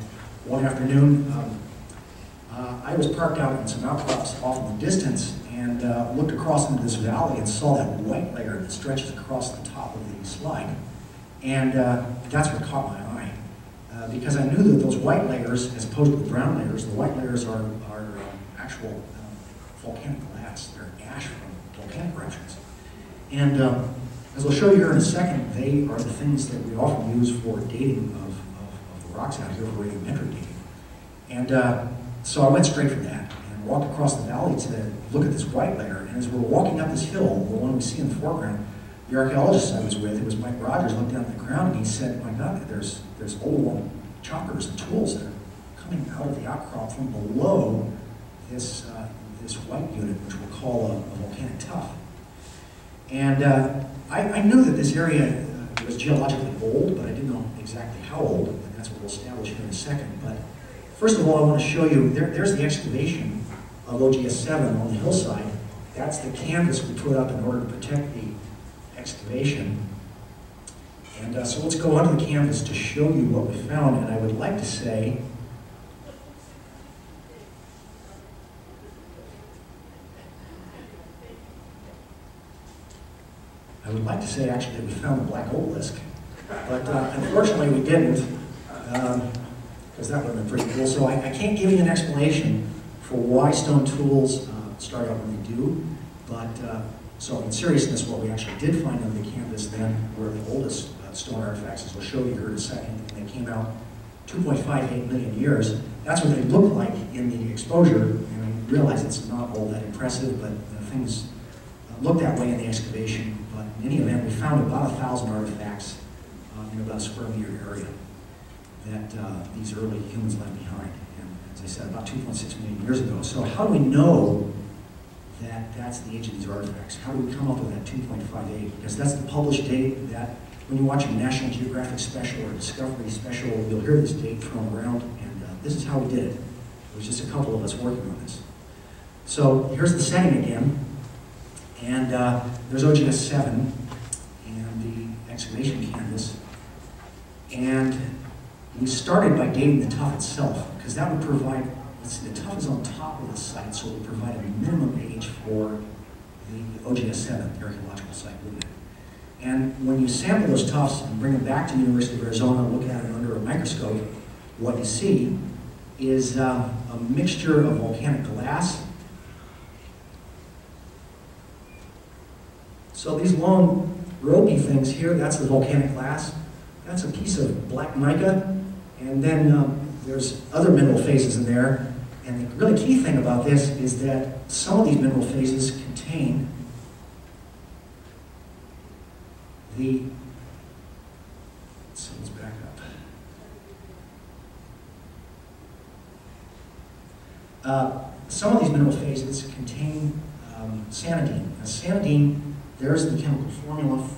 one afternoon. I was parked out in some outcrops off in the distance and looked across into this valley and saw that white layer that stretches across the top of the slide. And that's what caught my eye. Because I knew that those white layers, as opposed to the brown layers, the white layers are actual volcanic glass. They're ash from volcanic eruptions. And as I'll show you here in a second, they are the things that we often use for dating of the rocks out here for radiometric dating. And so I went straight for that and walked across the valley to look at this white layer. And as we're walking up this hill, the one we see in the foreground, the archaeologist I was with, it was Mike Rogers, looked down at the ground and he said, "My God, there's old choppers and tools that are coming out of the outcrop from below this white unit, which we'll call a volcanic tuff." And I knew that this area was geologically old, but I didn't know exactly how old, and that's what we'll establish here in a second. But first of all, I want to show you, there's the excavation of OGS-7 on the hillside. That's the canvas we put up in order to protect the excavation. And so let's go onto the canvas to show you what we found, and I would like to say, actually that we found the Black Obelisk. But unfortunately we didn't, because that would have been pretty cool. So I can't give you an explanation for why stone tools start out when they do, but so in seriousness, what we actually did find on the canvas then were the oldest stone artifacts, as we'll show you here in a second, and they came out 2.58 million years. That's what they look like in the exposure, and I realize it's not all that impressive, but things look that way in the excavation. But in any event, we found about 1,000 artifacts in about a square meter area that these early humans left behind. And as I said, about 2.6 million years ago. So how do we know that that's the age of these artifacts? How do we come up with that 2.58? Because that's the published date that when you watch a National Geographic special or Discovery special, you'll hear this date thrown around, and this is how we did it. It was just a couple of us working on this. So here's the setting again, and there's OGS 7 and the excavation canvas, and we started by dating the tuff itself, because that would provide, let's see, the tuff is on top of the site, so it would provide a minimum age for the OGS 7 archaeological site, wouldn't it? And when you sample those tuffs and bring them back to the University of Arizona and look at it under a microscope, what you see is a mixture of volcanic glass. So these long ropey things here, that's the volcanic glass. That's a piece of black mica. And then there's other mineral phases in there. And the really key thing about this is that some of these mineral phases contain let's back up. Some of these mineral phases contain sanidine. Now, sanidine, there's the chemical formula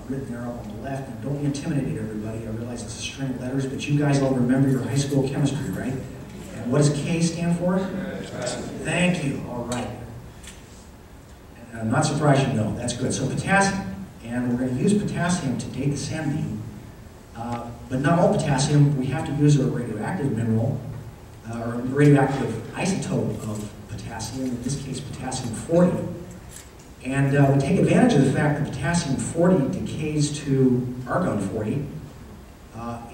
written there up on the left. And don't be intimidated, everybody. I realize it's a string of letters, but you guys all remember your high school chemistry, right? And what does K stand for? Thank you. All right. And I'm not surprised you know. That's good. So potassium. And we're going to use potassium to date the sanidine, but not all potassium. We have to use a radioactive mineral, or a radioactive isotope of potassium, in this case potassium-40. And we take advantage of the fact that potassium-40 decays to argon-40,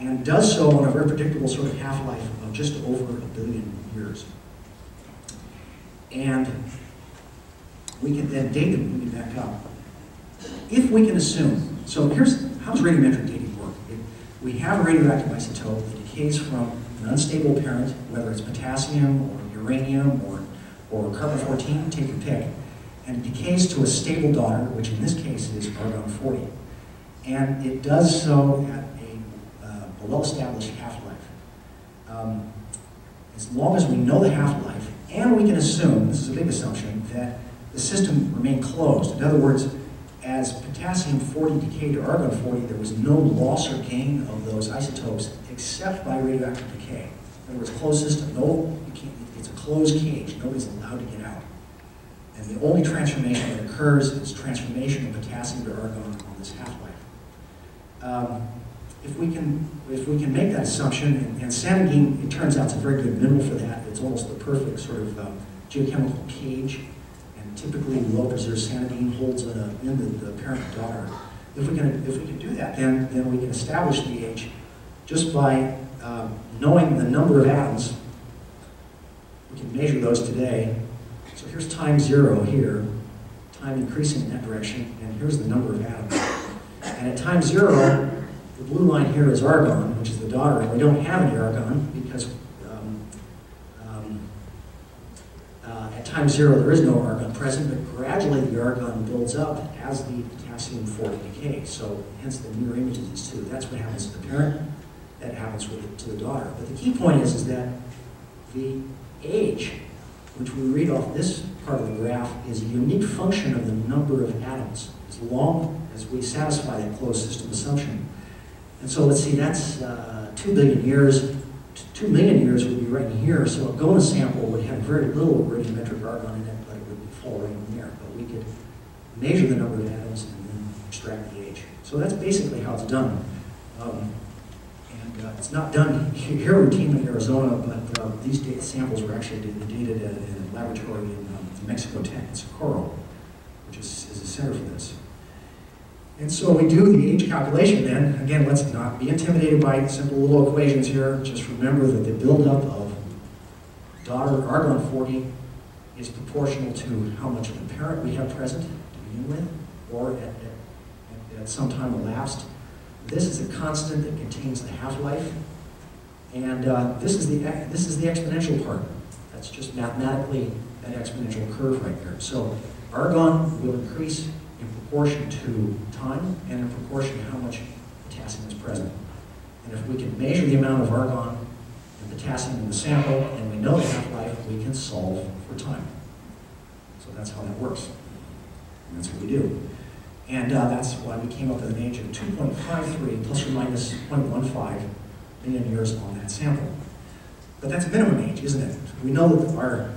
and does so on a very predictable sort of half-life of just over 1 billion years. And we can then date them, moving back up. If we can assume, so here's, how does radiometric dating work? We have a radioactive isotope that decays from an unstable parent, whether it's potassium or uranium or carbon-14, take your pick, and it decays to a stable daughter, which in this case is argon-40. And it does so at a well-established half-life. As long as we know the half-life, and we can assume, this is a big assumption, that the system remained closed. In other words, as potassium-40 decayed to argon-40, there was no loss or gain of those isotopes except by radioactive decay. In other words, closed system, no, you can't, it's a closed cage, nobody's allowed to get out. And the only transformation that occurs is transformation of potassium to argon on this half-life. If we can make that assumption, and sanidine, it turns out it's a very good mineral for that. It's almost the perfect sort of geochemical cage. Typically, well-preserved sanidine holds in the parent daughter. If we can do that, then we can establish the age just by knowing the number of atoms. We can measure those today. So here's time 0 here, time increasing in that direction, and here's the number of atoms. And at time 0, the blue line here is argon, which is the daughter, and we don't have any argon because at time 0 there is no argon present, but gradually the argon builds up as the potassium-40 decays. So hence the mirror image of these two. That's what happens to the parent, that happens to the daughter. But the key point is that the age, which we read off this part of the graph, is a unique function of the number of atoms, as long as we satisfy that closed system assumption. And so let's see, that's 2 billion years. 2 million years would be right in here, so a GONA sample would have very little radiometric argon in it, but it would fall right in there. But we could measure the number of atoms and then extract the age. So that's basically how it's done. It's not done here routinely in Arizona, but these samples were actually dated at a laboratory in Mexico Tech in Socorro, which is a center for this. And so we do the age calculation then. Again, let's not be intimidated by simple little equations here. Just remember that the buildup of daughter argon-40 is proportional to how much of the parent we have present to begin with, or at some time elapsed. This is a constant that contains the half-life, and this is the exponential part. That's just mathematically an exponential curve right there. So argon will increase in proportion to time and in proportion to how much potassium is present. And if we can measure the amount of argon and potassium in the sample, and we know the half-life, we can solve for time. So that's how that works. And that's what we do. And that's why we came up with an age of 2.53 plus or minus 0.15 million years on that sample. But that's a minimum age, isn't it? We know that our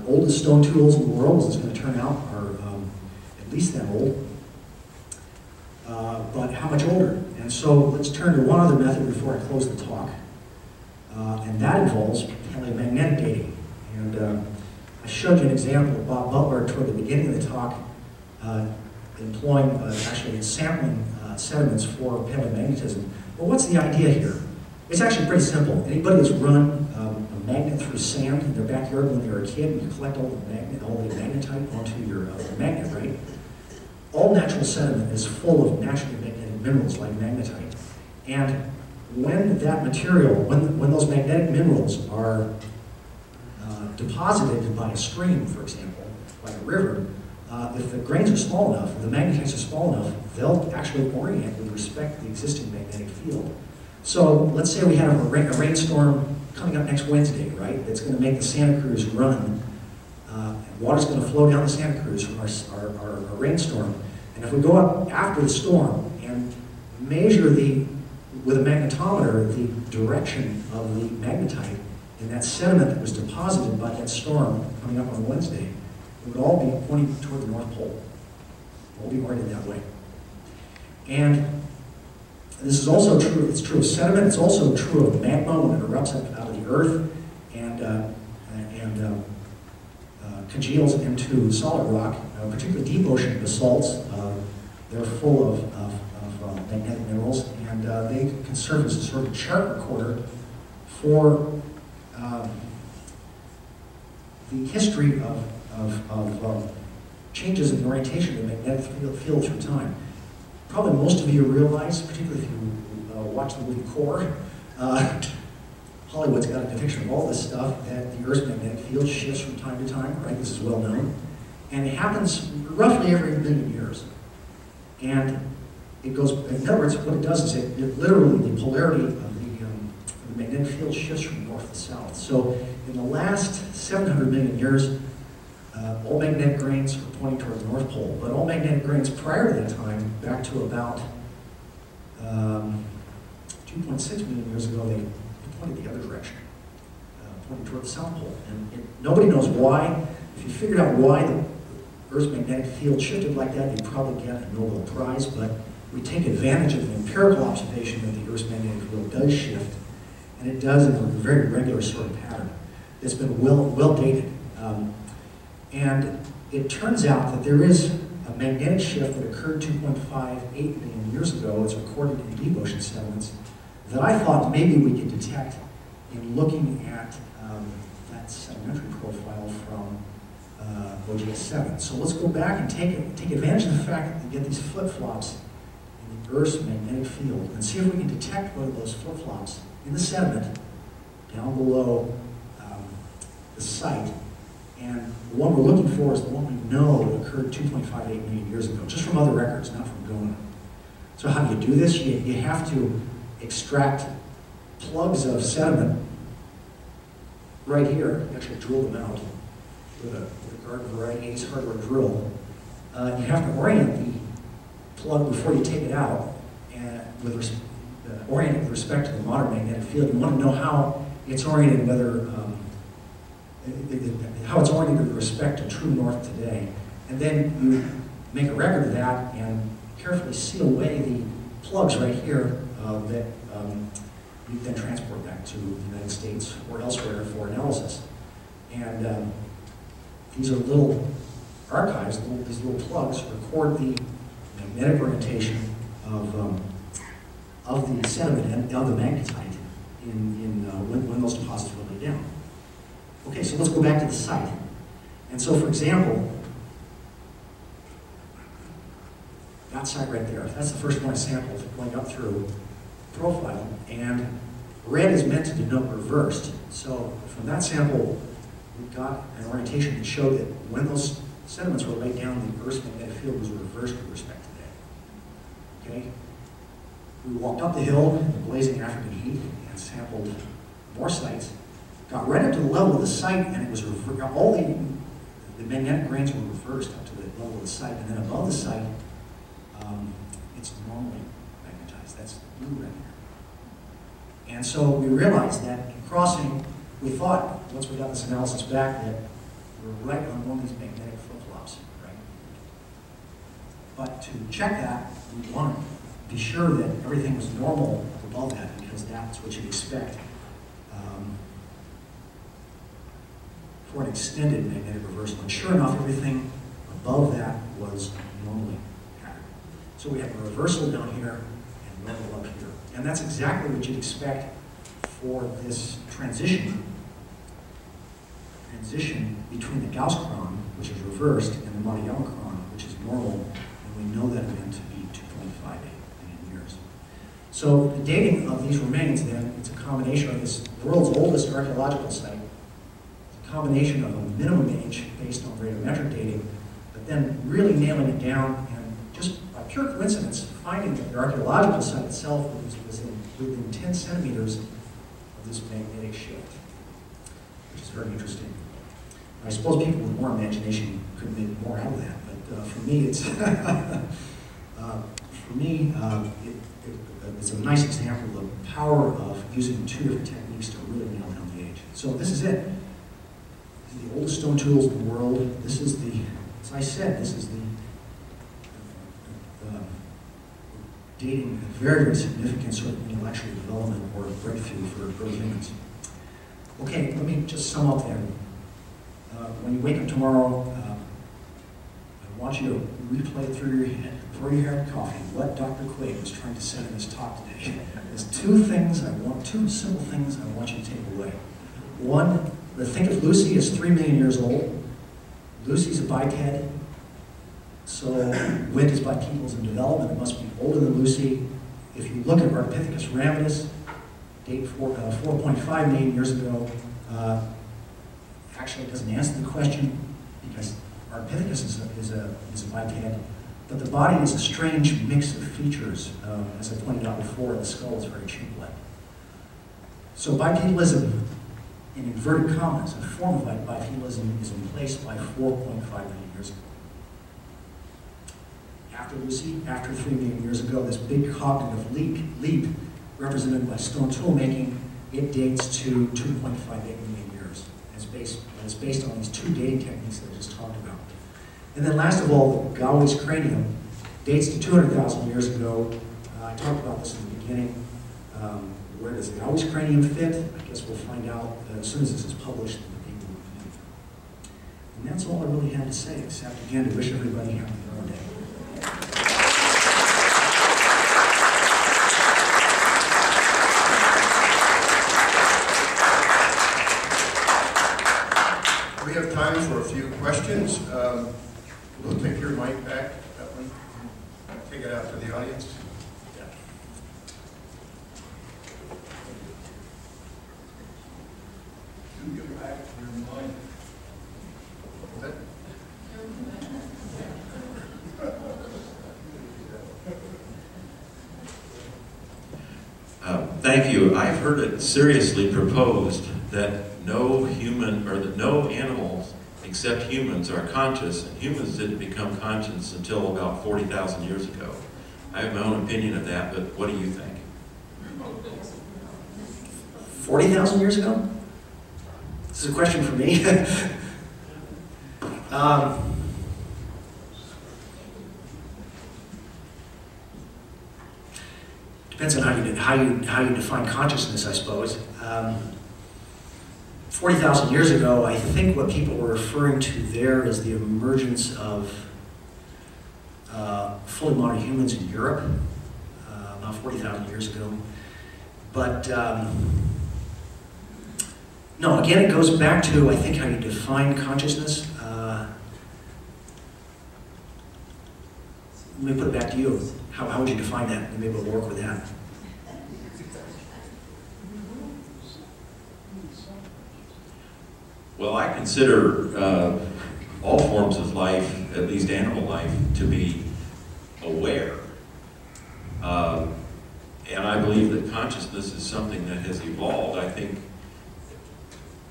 oldest stone tools in the world, as it's going to turn out, are at least that old. But how much older? And so let's turn to one other method before I close the talk. And that involves paleomagnetic dating. And I showed you an example of Bob Butler toward the beginning of the talk, employing, actually sampling sediments for paleomagnetism. Well, what's the idea here? It's actually pretty simple. Anybody that's run a magnet through sand in their backyard when they were a kid, and you collect all the magnetite onto your magnet, right? All natural sediment is full of naturally magnetic minerals like magnetite. And when that material, when those magnetic minerals are deposited by a stream, for example, like a river, if the grains are small enough, if the magnetites are small enough, they'll actually orient with respect to the existing magnetic field. So let's say we have a rainstorm coming up next Wednesday, right? That's going to make the Santa Cruz run. And water's going to flow down the Santa Cruz from our rainstorm. And if we go up after the storm and measure with a magnetometer the direction of the magnetite in that sediment that was deposited by that storm coming up on Wednesday, it would all be pointing toward the North Pole. It will be oriented that way. And this is also true, it's true of sediment, it's also true of magma when it erupts out of the earth and congeals into solid rock, particularly deep ocean basalts. They're full of magnetic minerals, and they can serve as a sort of chart recorder for the history of changes in the orientation of the magnetic field through time. Probably most of you realize, particularly if you watch the movie Core, Hollywood's got a depiction of all this stuff, that the Earth's magnetic field shifts from time to time, right? This is well known. And it happens roughly every million years. And it goes, in other words, what it does is it literally, the polarity of the magnetic field shifts from north to south. So in the last 700 million years, all magnetic grains are pointing toward the North Pole, but all magnetic grains prior to that time, back to about 2.6 million years ago, they pointed the other direction, pointing toward the South Pole. And nobody knows why. If you figured out why the Earth's magnetic field shifted like that, you'd probably get a Nobel Prize, but we take advantage of the empirical observation that the Earth's magnetic field does shift, and it does in a very regular sort of pattern. It's been well dated. And it turns out that there is a magnetic shift that occurred 2.58 million years ago. It's recorded in deep ocean sediments that I thought maybe we could detect in looking at that sedimentary profile from OGS-7. So let's go back and take advantage of the fact that we get these flip-flops in the Earth's magnetic field and see if we can detect one of those flip-flops in the sediment down below the site. And the one we're looking for is the one we know occurred 2.58 million years ago, just from other records, not from GONA. So how do you do this? You have to extract plugs of sediment right here. You actually drill them out with a garden variety 80s hardware drill. You have to orient the plug before you take it out, and orient it with respect to the modern magnetic field. You want to know how it's oriented, how it's oriented with respect to true north today. And then you make a record of that and carefully seal away the plugs right here that you then transport back to the United States or elsewhere for analysis. And these are little archives, these little plugs record the magnetic orientation of the sediment and of the magnetite when those deposits were laid down. Okay, so let's go back to the site. And so, for example, that site right there, that's the first one I sampled going up through profile, and red is meant to denote reversed. So from that sample, we got an orientation that showed that when those sediments were laid down, the Earth's magnetic field was reversed with respect to that. Okay? We walked up the hill in the blazing African heat and sampled more sites, got right up to the level of the site, and it was all the magnetic grains were reversed up to the level of the site, and then above the site, it's normally magnetized. That's blue right here. And so we realized that in crossing, we thought, once we got this analysis back, that we're right on one of these magnetic flip-flops, right? But to check that, we want to be sure that everything was normal above that, because that's what you'd expect for an extended magnetic reversal. And sure enough, everything above that was normally patterned. So we have a reversal down here and normal up here. And that's exactly what you'd expect for this transition between the Gauss chron, which is reversed, and the Matayama chron, which is normal, and we know that event to be 2.58 million years. So the dating of these remains, then, it's a combination of this world's oldest archaeological site, it's a combination of a minimum age based on radiometric dating, but then really nailing it down, and just by pure coincidence, finding that the archaeological site itself was within 10 centimeters of this magnetic shift, which is very interesting. I suppose people with more imagination could make more out of that, but for me, it's it's a nice example of the power of using two different techniques to really nail down the age. So this is it. This is the oldest stone tools in the world. This is the, as I said, this is the dating a very, very significant sort of intellectual development or breakthrough for early humans. Okay, let me just sum up then. When you wake up tomorrow, I want you to replay through your head, before you have coffee, what Dr. Quade was trying to say in his talk today. There's two simple things I want you to take away. One, think of Lucy as 3 million years old. Lucy's a biped, so wind is bipedal in development. It must be older than Lucy. If you look at Ardipithecus ramidus, date 4.5 million years ago, actually it doesn't answer the question because Ardipithecus is a biped, but the body is a strange mix of features. As I pointed out before, the skull is very tube-like. So bipedalism, in inverted commas, a form of bipedalism is in place by 4.5 million years ago. After Lucy, after 3 million years ago, this big cognitive leap represented by stone tool making, it dates to 2.58 million years. It's based on these two dating techniques that I just talked about. And then last of all, the Gowie's cranium dates to 200,000 years ago. I talked about this in the beginning. Where does the Gowie's cranium fit? I guess we'll find out as soon as this is published in the paper. And that's all I really had to say, except again to wish everybody happy Earth Day. We have time for a few questions. We'll take your mic back, that one. Take it out to the audience. Yeah. You get back to your mic. Thank you. I've heard it seriously proposed that no human, or that no animals except humans are conscious, and humans didn't become conscious until about 40,000 years ago. I have my own opinion of that, but what do you think? 40,000 years ago? This is a question for me. Depends on how you define consciousness, I suppose. 40,000 years ago, I think what people were referring to there is the emergence of fully modern humans in Europe about 40,000 years ago. But no, again, it goes back to, I think, how you define consciousness. Let me put it back to you. How would you define that? Maybe we'll work with that. Well, I consider all forms of life, at least animal life, to be aware. And I believe that consciousness is something that has evolved. I think,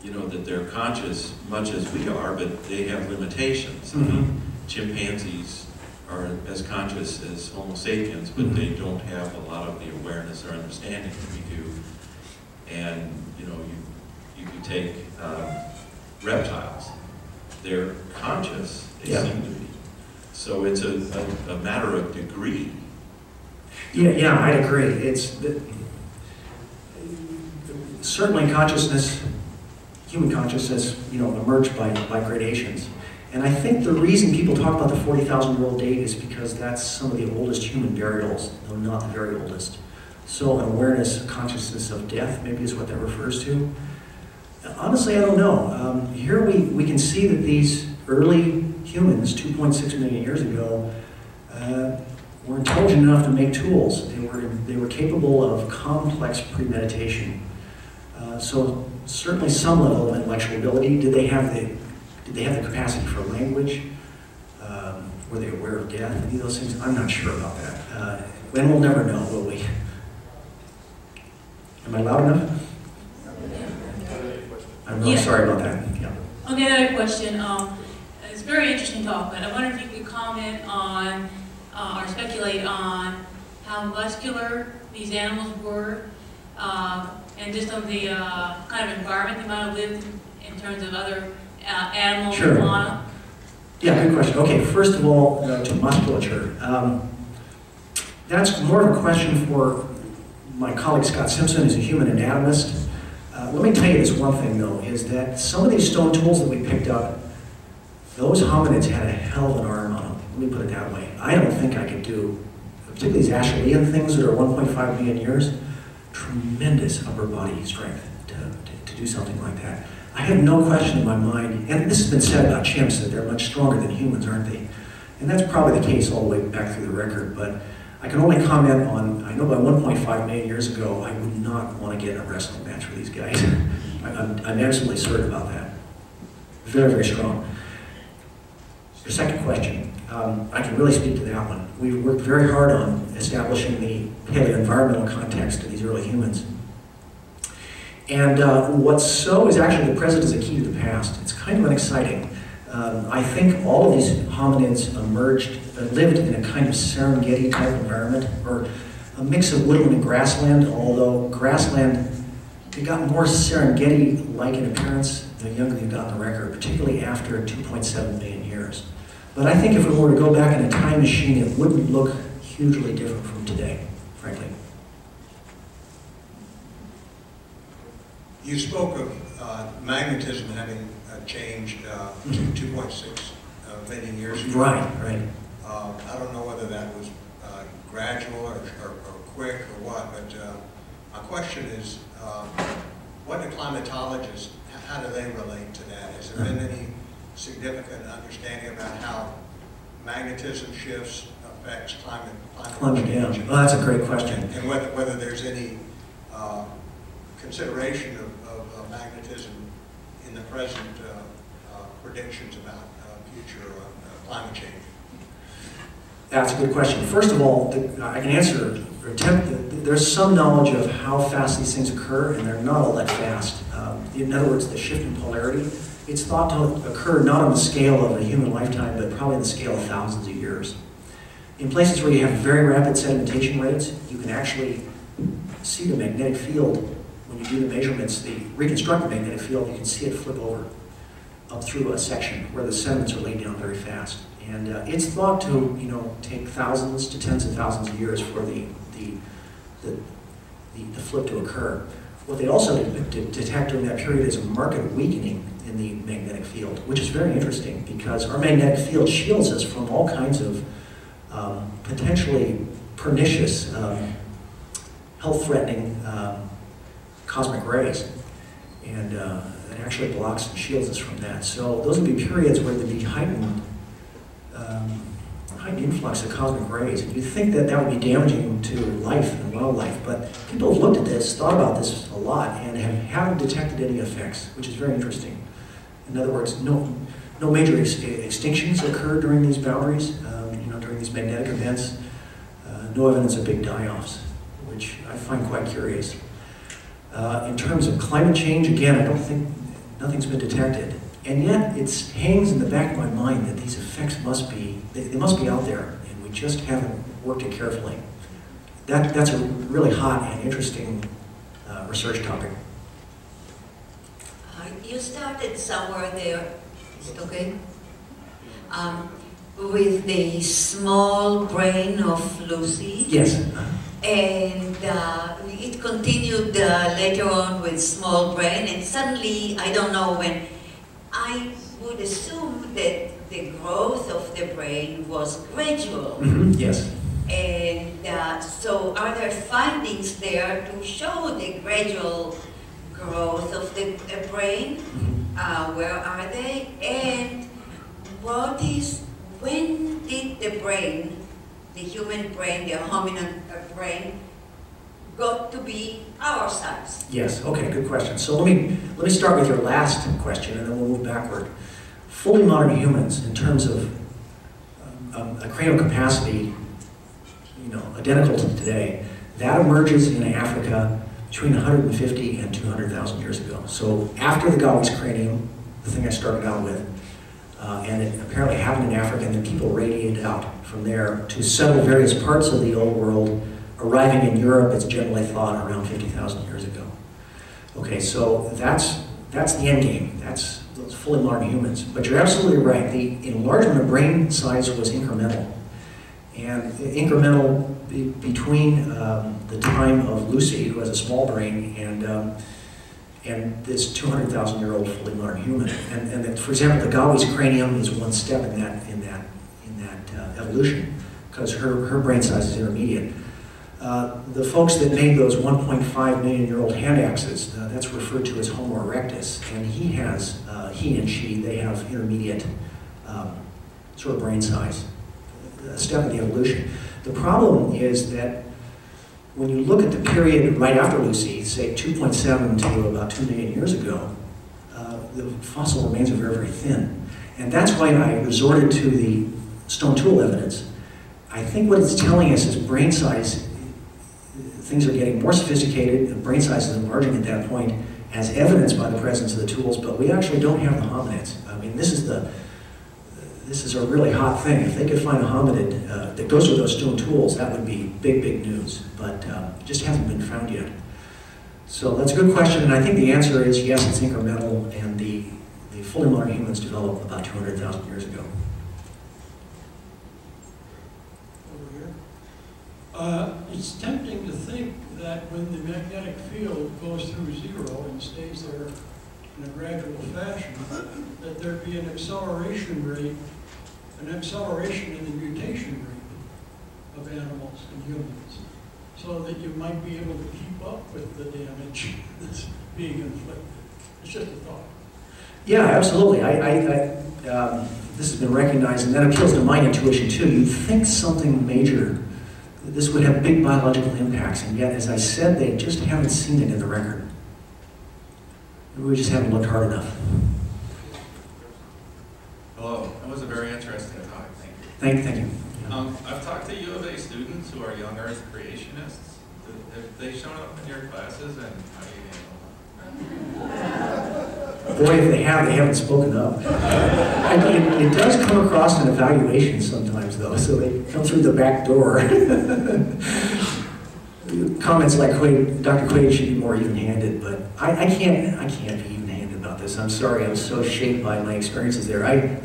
you know, that they're conscious much as we are, but they have limitations. Mm-hmm. I mean, chimpanzees are as conscious as Homo sapiens, but they don't have a lot of the awareness or understanding that we do. And, you know, you could take reptiles. They're conscious, they seem to be. So it's a matter of degree. Yeah, I'd agree. It's certainly consciousness, human consciousness, you know, emerged by gradations. And I think the reason people talk about the 40,000-year-old date is because that's some of the oldest human burials, though not the very oldest. So an awareness, consciousness of death, maybe is what that refers to. Honestly, I don't know. Here we can see that these early humans, 2.6 million years ago, were intelligent enough to make tools. They were capable of complex premeditation. So certainly some level of intellectual ability. Did they have the capacity for language? Were they aware of death? Any of those things? I'm not sure about that. And we'll never know, will we? Am I loud enough? I'm really sorry about that. Yeah. Okay, another question. It's a very interesting talk, but I wonder if you could comment on or speculate on how muscular these animals were, and just on the kind of environment they might have lived in terms of other animals and fauna. Yeah, good question. Okay, first of all, to musculature. That's more of a question for my colleague Scott Simpson, who's a human anatomist. Let me tell you this one thing, though, is that some of these stone tools that we picked up, those hominids had a hell of an arm on them. Let me put it that way. I don't think I could do, particularly these Acheulean things that are 1.5 million years, tremendous upper body strength to do something like that. I have no question in my mind, and this has been said about chimps, that they're much stronger than humans, aren't they? And that's probably the case all the way back through the record, but I can only comment on, I know by 1.5 million years ago, I would not want to get in a wrestling match with these guys. I'm absolutely certain about that. Very, very strong. Your second question, I can really speak to that one. We've worked very hard on establishing the paleoenvironmental context of these early humans. And what's so is actually the present is a key to the past. It's kind of unexciting. I think all of these hominids lived in a kind of Serengeti type environment, or a mix of woodland and grassland, although grassland, it got more Serengeti-like in appearance the younger you got in the record, particularly after 2.7 million years. But I think if we were to go back in a time machine, it wouldn't look hugely different from today, frankly. You spoke of magnetism having changed to 2.6 million years ago. Right. I don't know whether that was gradual or quick or what, but my question is, what do climatologists, how do they relate to that? Has there been any significant understanding about how magnetism shifts affects climate change? Yeah. Well, that's a great question. And whether there's any consideration of magnetism in the present predictions about future climate change? That's a good question. First of all, I can answer or attempt. There's some knowledge of how fast these things occur, and they're not all that fast. In other words, the shift in polarity, it's thought to occur not on the scale of a human lifetime, but probably on the scale of thousands of years. In places where you have very rapid sedimentation rates, you can actually see the magnetic field when you do the measurements, the reconstructed magnetic field. You can see it flip over up through a section where the sediments are laid down very fast. And it's thought to, take thousands to tens of thousands of years for the flip to occur. What they also detect during that period is a marked weakening in the magnetic field, which is very interesting because our magnetic field shields us from all kinds of potentially pernicious, health-threatening cosmic rays. And it actually blocks and shields us from that. So those would be periods where there'd be heightened influx of cosmic rays. And you'd think that that would be damaging to life and wildlife, but people have looked at this, thought about this a lot, and haven't detected any effects, which is very interesting. In other words, no major extinctions occur during these boundaries, during these magnetic events. No evidence of big die-offs, which I find quite curious. In terms of climate change, again, I don't think nothing's been detected. And yet, it hangs in the back of my mind that these effects must be, they must be out there, and we just haven't worked it carefully. That's a really hot and interesting research topic. You started somewhere there, is it okay? With the small brain of Lucy. Yes. And it continued later on with small brain, and suddenly, I don't know when, I would assume that the growth of the brain was gradual. Mm-hmm. Yes. And so are there findings there to show the gradual growth of the brain? Where are they? And when did the brain, the human brain, the hominid brain, got to be our size? Yes, okay, good question. So let me start with your last question, and then we'll move backward. Fully modern humans, in terms of a cranial capacity, identical to today, that emerges in Africa between 150 and 200,000 years ago. So after the Gawi's cranium, the thing I started out with, and it apparently happened in Africa, and then people radiated out from there to settle various parts of the old world, arriving in Europe, it's generally thought, around 50,000 years ago. Okay, so that's the end game. That's those fully modern humans. But you're absolutely right. The enlargement of brain size was incremental. And incremental between the time of Lucy, who has a small brain, and this 200,000-year-old fully modern human. And that, for example, the Gawi's cranium is one step in that evolution, because her brain size is intermediate. The folks that made those 1.5 million-year-old hand axes, that's referred to as Homo erectus, and he and she, they have intermediate sort of brain size, a step in the evolution. The problem is that when you look at the period right after Lucy, say 2.7 to about 2 million years ago, the fossil remains are very, very thin. And that's why I resorted to the stone tool evidence. I think what it's telling us is brain size, things are getting more sophisticated, and brain size is enlarging at that point, as evidenced by the presence of the tools, but we actually don't have the hominids. I mean, this is a really hot thing. If they could find a hominid that goes with those stone tools, that would be big, big news, but it just hasn't been found yet. So that's a good question, and I think the answer is yes, it's incremental, and the fully modern humans developed about 200,000 years ago. It's tempting to think that when the magnetic field goes through zero and stays there in a gradual fashion, that there'd be an acceleration in the mutation rate of animals and humans, so that you might be able to keep up with the damage that's being inflicted. It's just a thought. Yeah, absolutely. This has been recognized, and that appeals to my intuition too. You'd think something major, this would have big biological impacts, and yet, as I said, they just haven't seen it in the record. We just haven't looked hard enough. Hello, that was a very interesting talk. Thank you. Thank you. I've talked to U of A students who are young Earth creationists. Have they shown up in your classes, and how do you handle them? Boy, if they haven't spoken up. It does come across in evaluations sometimes, though, so they come through the back door. Comments like Dr. Quade should be more even-handed, but I can't be even-handed about this. I'm sorry, I'm so shaped by my experiences there. I've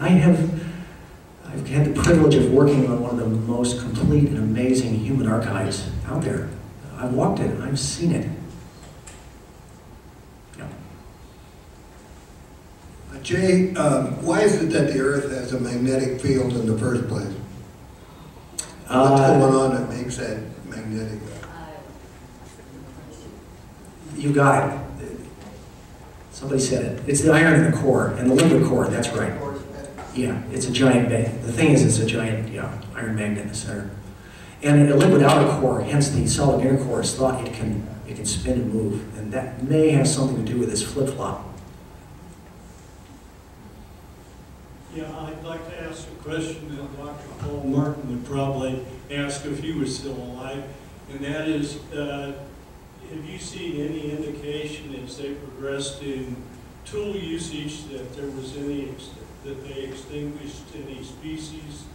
had the privilege of working on one of the most complete and amazing human archives out there. I've walked it, I've seen it. Yeah. Jay, why is it that the Earth has a magnetic field in the first place? What's going on that makes that magnetic? You got it. Somebody said it. It's the iron in the core and the liquid core. That's right. Yeah, it's a giant magnet. The thing is, it's a giant iron magnet in the center. And a liquid outer core, hence the solid inner core, is thought it can spin and move, and that may have something to do with this flip-flop. Yeah, I'd like to ask a question that Dr. Paul Martin would probably ask if he was still alive, and that is, have you seen any indication as they progressed in tool usage that there was any, that they extinguished any species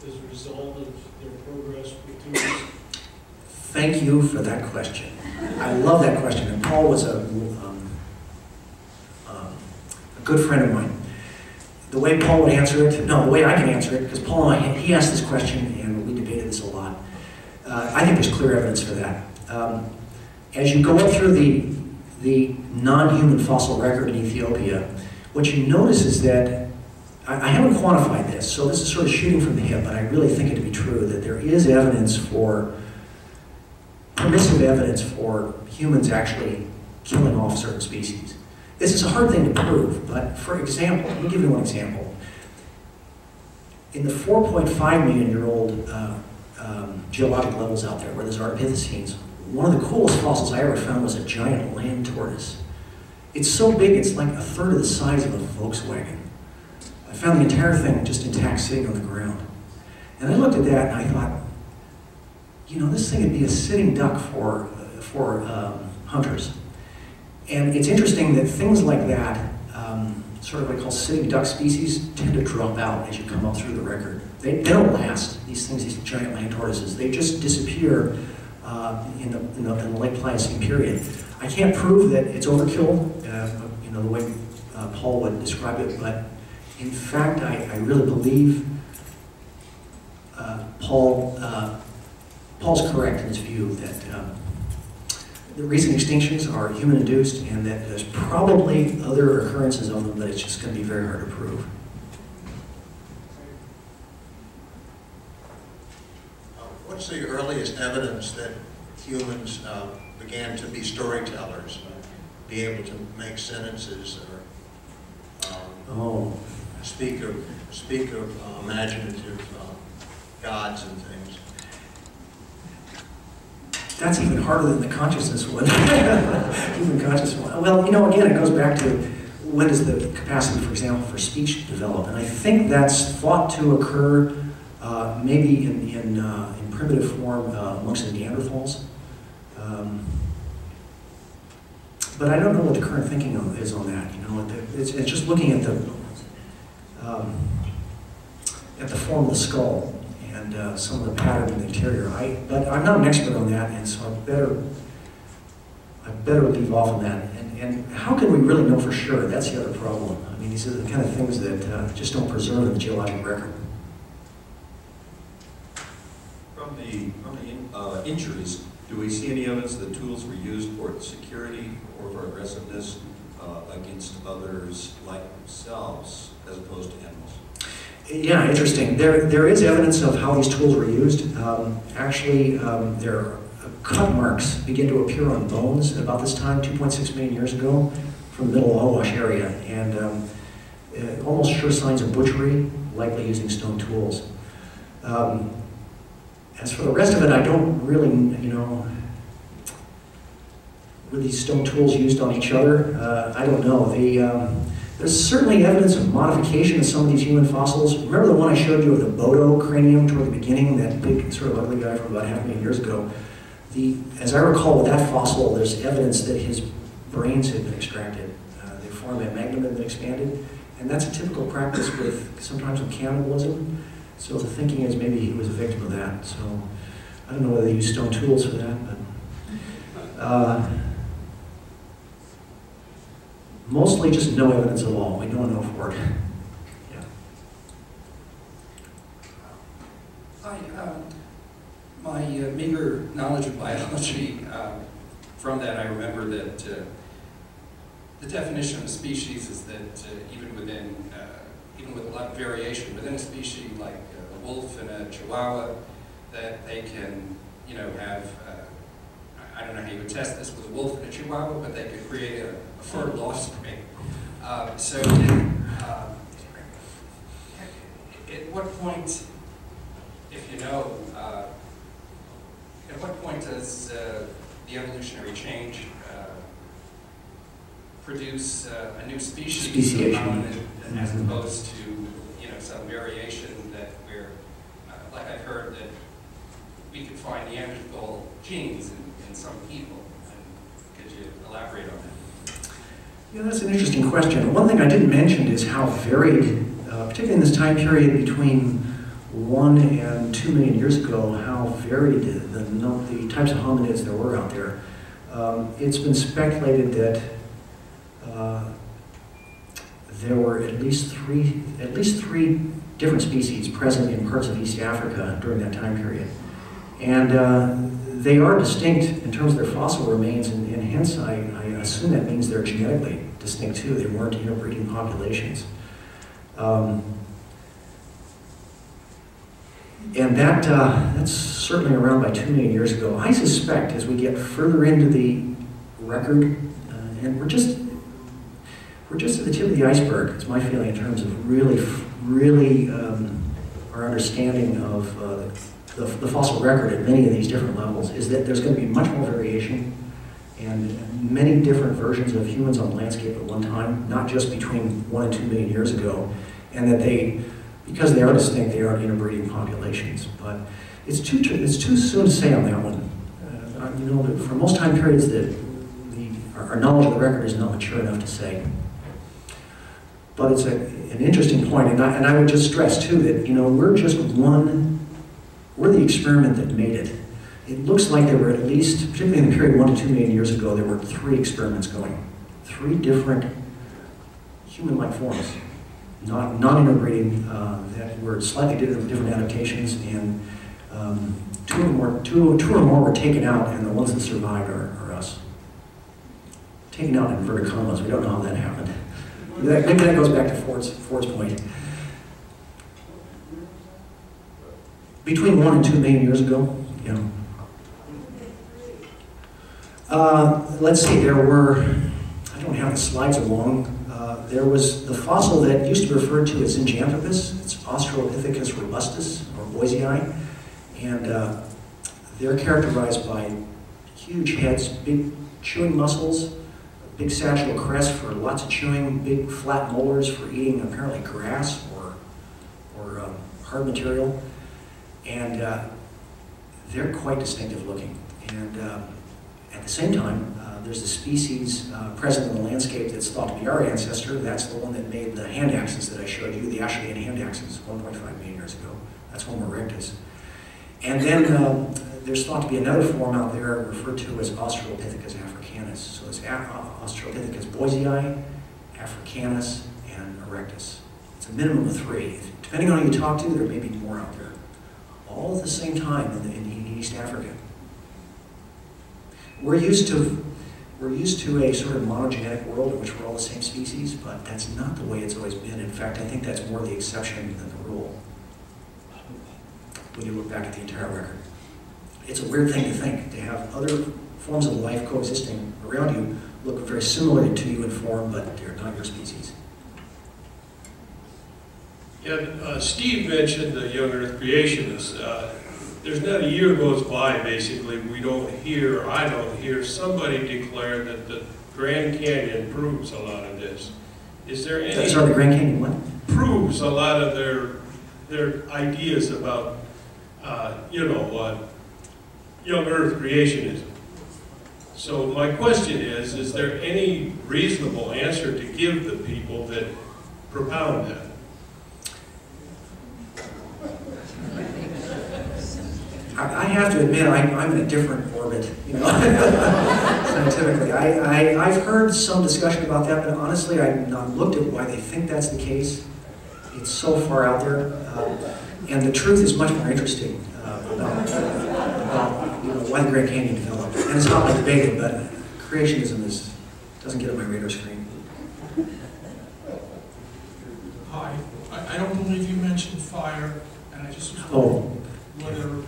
as a result of their progress with tools? Thank you for that question. I love that question, and Paul was a good friend of mine. The way Paul would answer it, no, the way I can answer it, because Paul and I, he asked this question and we debated this a lot. I think there's clear evidence for that. As you go up through the non-human fossil record in Ethiopia, what you notice is that, I haven't quantified this, so this is sort of shooting from the hip, but I really think it to be true, that there is evidence for, permissive evidence for humans actually killing off certain species. This is a hard thing to prove, but for example, let me give you one example. In the 4.5 million year old geologic levels out there, where there's Ardipithecines, one of the coolest fossils I ever found was a giant land tortoise. It's so big, it's like a third of the size of a Volkswagen. I found the entire thing just intact sitting on the ground. And I looked at that and I thought, you know, this thing would be a sitting duck for hunters. And it's interesting that things like that, sort of what I call sitting duck species, tend to drop out as you come up through the record. They don't last, these things, these giant land tortoises. They just disappear in the late Pliocene period. I can't prove that it's overkill, you know, the way Paul would describe it, but in fact, I really believe Paul's correct in his view that the recent extinctions are human-induced and that there's probably other occurrences of them that it's just going to be very hard to prove. What's the earliest evidence that humans began to be storytellers, be able to make sentences or speak of imaginative gods and things? That's even harder than the consciousness one. Human consciousness one. Well, you know, again, it goes back to when does the capacity, for example, for speech develop? And I think that's thought to occur maybe in primitive form amongst the Neanderthals. But I don't know what the current thinking is on that. You know, it's just looking at the form of the skull and some of the pattern in the interior. But I'm not an expert on that, and so I better leave off on that. And how can we really know for sure? That's the other problem. I mean, these are the kind of things that just don't preserve in the geologic record. From the injuries, do we see any evidence that tools were used for security or for aggressiveness against others like themselves as opposed to animals? Yeah, interesting. There is evidence of how these tools were used. Actually, their cut marks begin to appear on bones at about this time, 2.6 million years ago, from the middle Wabash area, and almost sure signs of butchery, likely using stone tools. As for the rest of it, I don't really, you know, were these stone tools used on each other? I don't know. There's certainly evidence of modification of some of these human fossils. Remember the one I showed you of the Bodo cranium toward the beginning, that big sort of ugly guy from about 500,000 years ago? As I recall with that fossil, there's evidence that his brains had been extracted. The foramen magnum had been expanded, and that's a typical practice sometimes with cannibalism. So the thinking is maybe he was a victim of that. So I don't know whether they use stone tools for that, but mostly just no evidence at all. We don't know for it. Yeah. My meager knowledge of biology, from that I remember that the definition of a species is that even with a lot of variation within a species, like a wolf and a chihuahua, that they can, have, I don't know how you would test this with a wolf and a chihuahua, but they could create a fertile offspring. So at what point, if you know, at what point does the evolutionary change produce a new species of hominid, as opposed to some variation that we're, like I've heard that we could find Neanderthal genes in some people. And could you elaborate on that? Yeah, that's an interesting question. One thing I didn't mention is how varied, particularly in this time period between 1 and 2 million years ago, how varied the types of hominids there were out there. It's been speculated that there were at least three different species present in parts of East Africa during that time period. And they are distinct in terms of their fossil remains, and hence I assume that means they're genetically distinct too. They weren't interbreeding populations. And that's certainly around by 2 million years ago. I suspect as we get further into the record, and we're just at the tip of the iceberg, it's my feeling, in terms of really our understanding of the fossil record at many of these different levels, is that there's going to be much more variation and many different versions of humans on the landscape at one time, not just between 1 and 2 million years ago, and that because they are distinct, they are interbreeding populations. But it's too soon to say on that one. For most time periods, our knowledge of the record is not mature enough to say. But it's an interesting point, and I would just stress too that we're the experiment that made it. It looks like there were at least, particularly in the period 1 to 2 million years ago, there were 3 experiments going. 3 different human-like forms, non-interbreeding, that were slightly different adaptations, and 2 or more were taken out, and the ones that survived are us. Taken out in inverted commas. We don't know how that happened. Maybe that goes back to Ford's point. Between 1 and 2 million years ago, let's see, there were, I don't have the slides along, there was the fossil that used to be referred to as Zinjanthropus. It's Australopithecus robustus, or boisei, and they're characterized by huge heads, big chewing muscles, big sagittal crest for lots of chewing, big flat molars for eating apparently grass or hard material, and they're quite distinctive looking. And at the same time, there's a species present in the landscape that's thought to be our ancestor. That's the one that made the hand axes that I showed you, the Acheulean hand axes 1.5 million years ago. That's Homo erectus. And then there's thought to be another form out there referred to as Australopithecus africanus. So it's Australopithecus boisei, africanus, and erectus. It's a minimum of 3. Depending on who you talk to, there may be more out there. All at the same time in East Africa. We're used to a sort of monogenetic world in which we're all the same species, but that's not the way it's always been. In fact, I think that's more the exception than the rule when you look back at the entire record. It's a weird thing to think, to have other forms of life coexisting around you look very similar to you in form, but they're not your species. Yeah, Steve mentioned the young Earth creationists. There's not a year goes by, basically, we don't hear, or I don't hear, somebody declare that the Grand Canyon proves a lot of this. Is there any... Sorry, the Grand Canyon what? Proves a lot of their ideas about, young Earth creationism. So my question is there any reasonable answer to give the people that propound that? I have to admit, I'm in a different orbit, scientifically. I've heard some discussion about that, but honestly, I've not looked at why they think that's the case. It's so far out there, and the truth is much more interesting about why the Grand Canyon developed. And it's not like debated, but creationism doesn't get on my radar screen. Hi, I don't believe you mentioned fire, and I just was wondering whether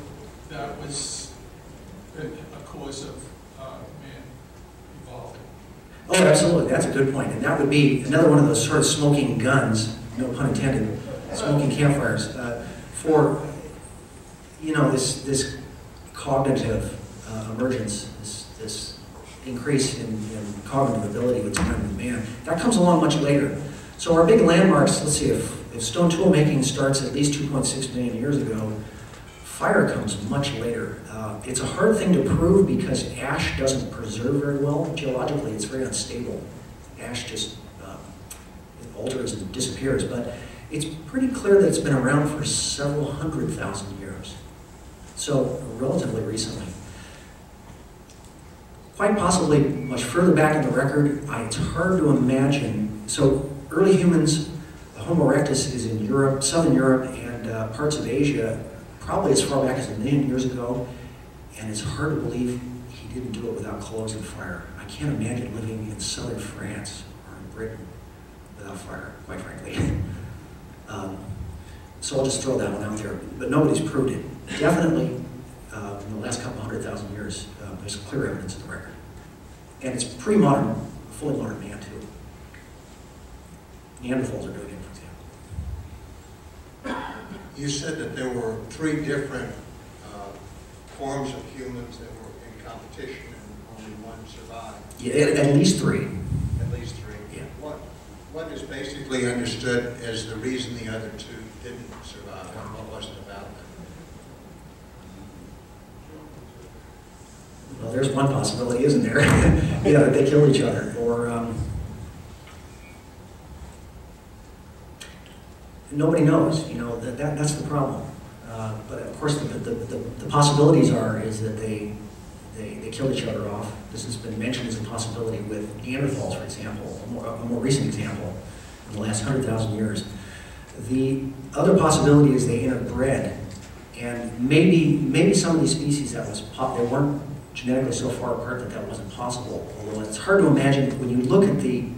absolutely. That's a good point. And that would be another one of those sort of smoking guns, no pun intended, smoking campfires, for, you know, this cognitive emergence, this increase in cognitive ability with time of man. That comes along much later. So our big landmarks, let's see, if stone tool making starts at least 2.6 million years ago, fire comes much later. It's a hard thing to prove because ash doesn't preserve very well. Geologically, it's very unstable. Ash just alters and disappears, but it's pretty clear that it's been around for several 100,000 years. So relatively recently. Quite possibly much further back in the record, it's hard to imagine. So early humans, Homo erectus is in Europe, southern Europe, and parts of Asia, probably as far back as 1 million years ago, and it's hard to believe he didn't do it without clothes and fire. I can't imagine living in southern France or in Britain without fire, quite frankly. So I'll just throw that one out there, but nobody's proved it. Definitely, in the last couple 100,000 years, there's clear evidence in the record. And it's pre-modern, fully modern man, too. Neanderthals are doing it, for example. You said that there were 3 different forms of humans that were in competition and only one survived. Yeah, at least 3. At least 3. Yeah. What is basically understood as the reason the other 2 didn't survive? What was it about them? Well, there's one possibility, isn't there? Yeah, that they killed each other, or nobody knows. You know, that's the problem. But of course, the possibilities is that they killed each other off. This has been mentioned as a possibility with Neanderthals, for example, a more recent example in the last 100,000 years. The other possibility is they interbred, and maybe some of these species they weren't genetically so far apart that wasn't possible. Although it's hard to imagine when you look at the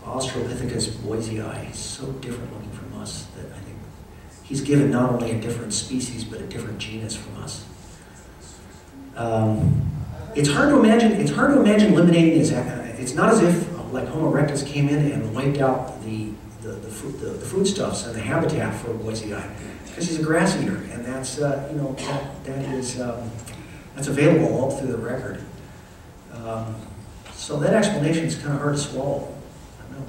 Australopithecus boisei, he's so different looking from us that I think he's given not only a different species but a different genus from us. It's hard to imagine. It's hard to imagine eliminating his. It's not as if like Homo erectus came in and wiped out the foodstuffs and the habitat for boisei, because he's a grass eater, and that's you know, that's available all through the record. So that explanation is kind of hard to swallow. I don't know.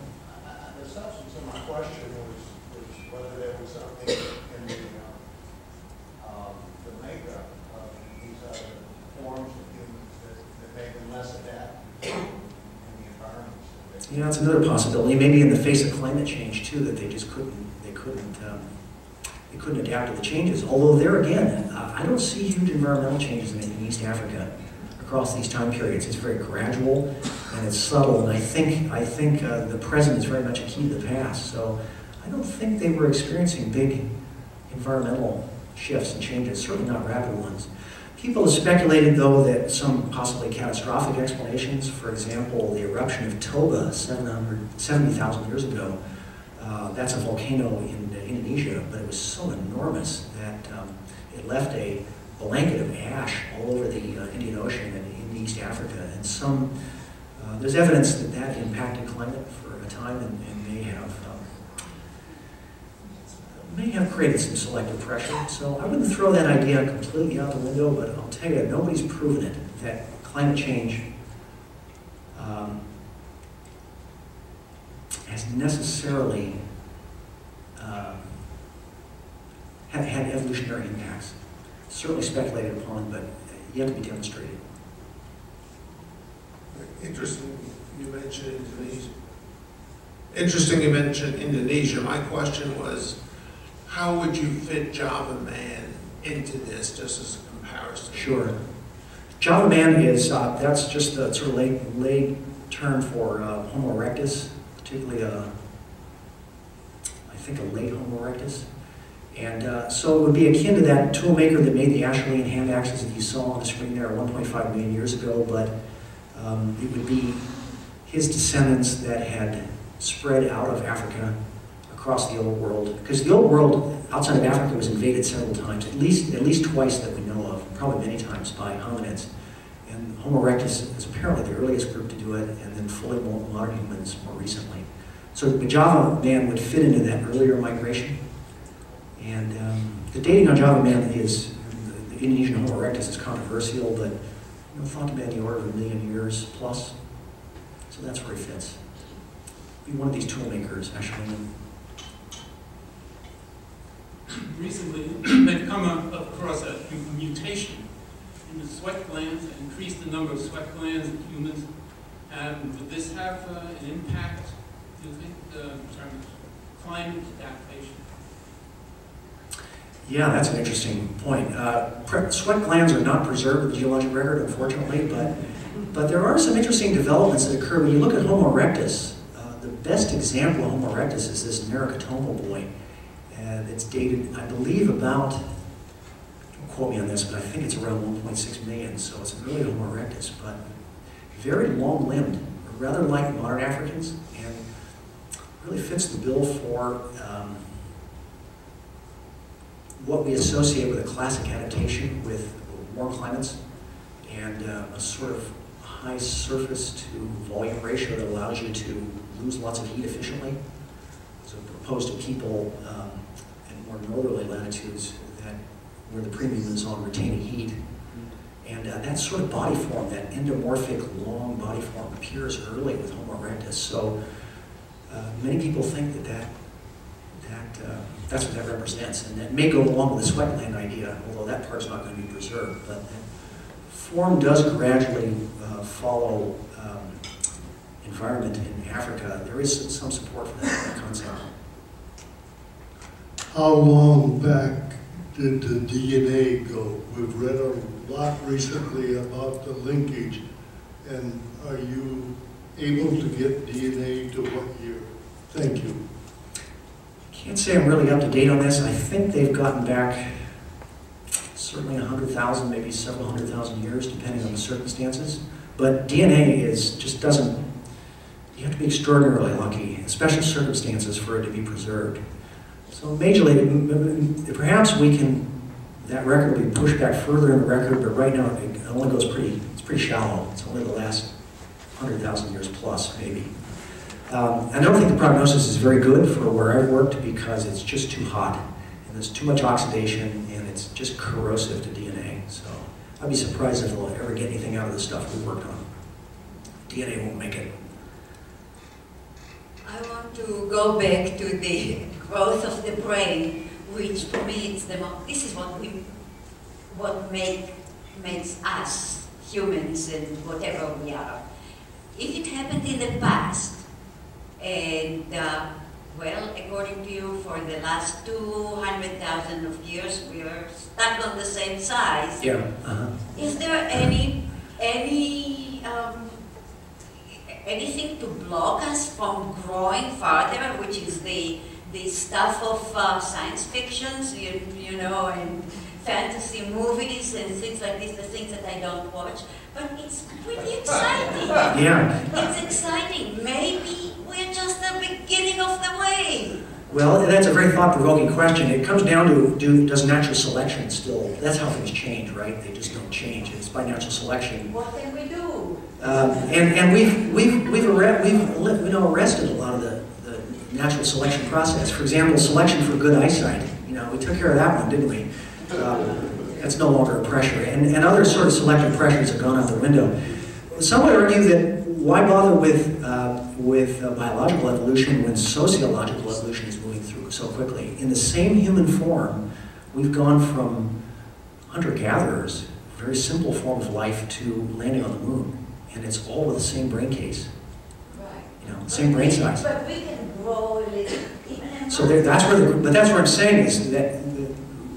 The substance of my question was whether there was something in the makeup of these other forms of humans that made them less adapted in the environments. You know, it's another possibility. Maybe in the face of climate change too, that they just couldn't adapt to the changes. Although there again, I don't see huge environmental changes in East Africa across these time periods. It's very gradual and it's subtle, and I think the present is very much a key to the past. So I don't think they were experiencing big environmental shifts and changes, certainly not rapid ones. People have speculated, though, that some possibly catastrophic explanations, for example, the eruption of Toba 70,000 years ago, that's a volcano in Indonesia, but it was so enormous that it left a blanket of ash all over the Indian Ocean and in East Africa. And there's evidence that impacted climate for a time and may have created some selective pressure. So I wouldn't throw that idea completely out the window, but I'll tell you, nobody's proven it, that climate change has necessarily had evolutionary impacts. Certainly speculated upon, but yet to be demonstrated. Interesting you mentioned Indonesia. Interesting you mentioned Indonesia. My question was, how would you fit Java Man into this, just as a comparison? Sure. Java Man is, that's just the sort of lay term for Homo erectus, particularly I think a late Homo erectus. And so it would be akin to that tool maker that made the Acheulean hand axes that you saw on the screen there 1.5 million years ago, but it would be his descendants that had spread out of Africa across the old world, because the old world outside of Africa was invaded several times, at least twice that we know of, probably many times by hominids. And and Homo erectus is apparently the earliest group to do it, and then fully modern humans more recently. So the Java man would fit into that earlier migration. And the dating on Java man is, the Indonesian Homo erectus is controversial, but thought to be on the order of 1 million years plus. So that's where he fits. Be one of these tool makers, actually. Recently, they've come across a mutation in the sweat glands that increased the number of sweat glands that humans have. Would this have an impact, do you think, in terms of climate adaptation? Yeah, that's an interesting point. Sweat glands are not preserved in the geologic record, unfortunately, but there are some interesting developments that occur when you look at Homo erectus. The best example of Homo erectus is this Narikatomo boy. And it's dated, I believe, about, don't quote me on this, but I think it's around 1.6 million, so it's an early Homo erectus, but very long-limbed, rather like modern Africans, and really fits the bill for what we associate with a classic adaptation with warm climates and a sort of high surface to volume ratio that allows you to lose lots of heat efficiently, as opposed to people in more northerly latitudes where the premium is on retaining heat. And that sort of body form, that endomorphic long body form, appears early with Homo erectus. So many people think that's what that represents, and that may go along with the sweat gland idea, although that part's not going to be preserved. But form does gradually follow environment in Africa. There is some support for that concept. How long back did the DNA go? We've read a lot recently about the linkage, and are you able to get DNA to what year? Thank you. Can't say I'm really up to date on this. I think they've gotten back certainly 100,000, maybe several 100,000 years, depending on the circumstances. But DNA just doesn't, you have to be extraordinarily lucky, in special circumstances, for it to be preserved. So majorly, perhaps that record will be pushed back further in the record, but right now it only goes it's pretty shallow. It's only the last 100,000 years plus, maybe. I don't think the prognosis is very good for where I've worked because it's just too hot, and there's too much oxidation, and it's just corrosive to DNA. So I'd be surprised if we'll ever get anything out of the stuff we worked on. DNA won't make it. I want to go back to the growth of the brain, which for me is this is what makes us humans and whatever we are. If it happened in the past, and well, according to you, for the last 200,000 of years, we are stuck on the same size. Yeah. Is there anything to block us from growing farther, which is the stuff of science fictions, you know, and fantasy movies and things like this, the things that I don't watch, but it's pretty exciting. Yeah. It's exciting. Maybe we're just the beginning of the way. Well, that's a very thought-provoking question. It comes down to, does natural selection still, that's how things change, right? They just don't change. It's by natural selection. What can we do? And we've arrested a lot of the natural selection process. For example, selection for good eyesight. You know, we took care of that one, didn't we? That's no longer a pressure. And other sort of selective pressures have gone out the window. Some would argue that why bother with biological evolution when sociological evolution is moving through so quickly? In the same human form, we've gone from hunter-gatherers, a very simple form of life, to landing on the moon. And it's all with the same brain case. Right. You know, same brain size. But we can grow a little, even so that's what I'm saying is that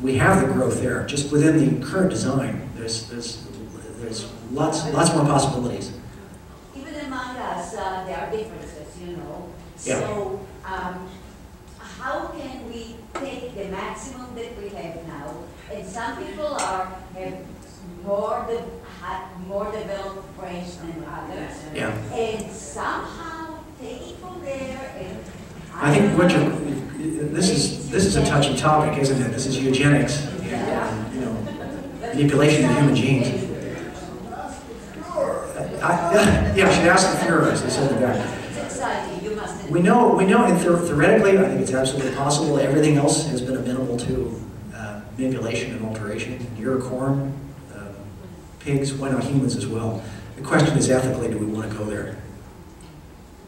we have the growth there, just within the current design. There's lots more possibilities. Even among us, there are differences, you know. Yeah. So, how can we take the maximum that we have now? And some people have more developed brains than others. Yeah. And somehow take it from there. And I think what this is a touchy topic, isn't it? This is eugenics, and, you know, manipulation of human genes. Yeah, I should ask the theorists. They said that. It's exciting. You must. We know, and theoretically, I think it's absolutely possible. Everything else has been amenable to manipulation and alteration. Your corn, pigs, why not humans as well? The question is ethically, do we want to go there?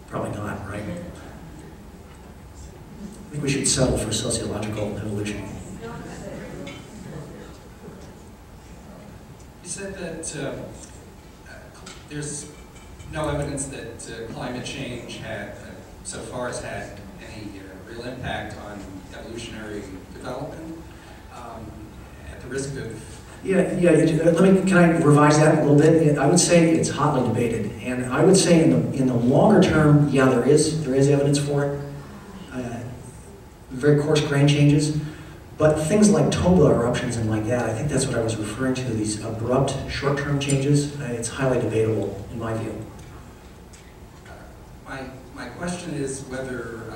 Probably not, right? I think we should settle for sociological evolution. You said that there's no evidence that climate change so far has had any real impact on evolutionary development. At the risk of... Can I revise that a little bit? I would say it's hotly debated, and I would say in the longer term, yeah, there is evidence for it. Very coarse grain changes, but things like toba eruptions and like that, I think that's what I was referring to, these abrupt short-term changes. It's highly debatable in my view. My question is whether,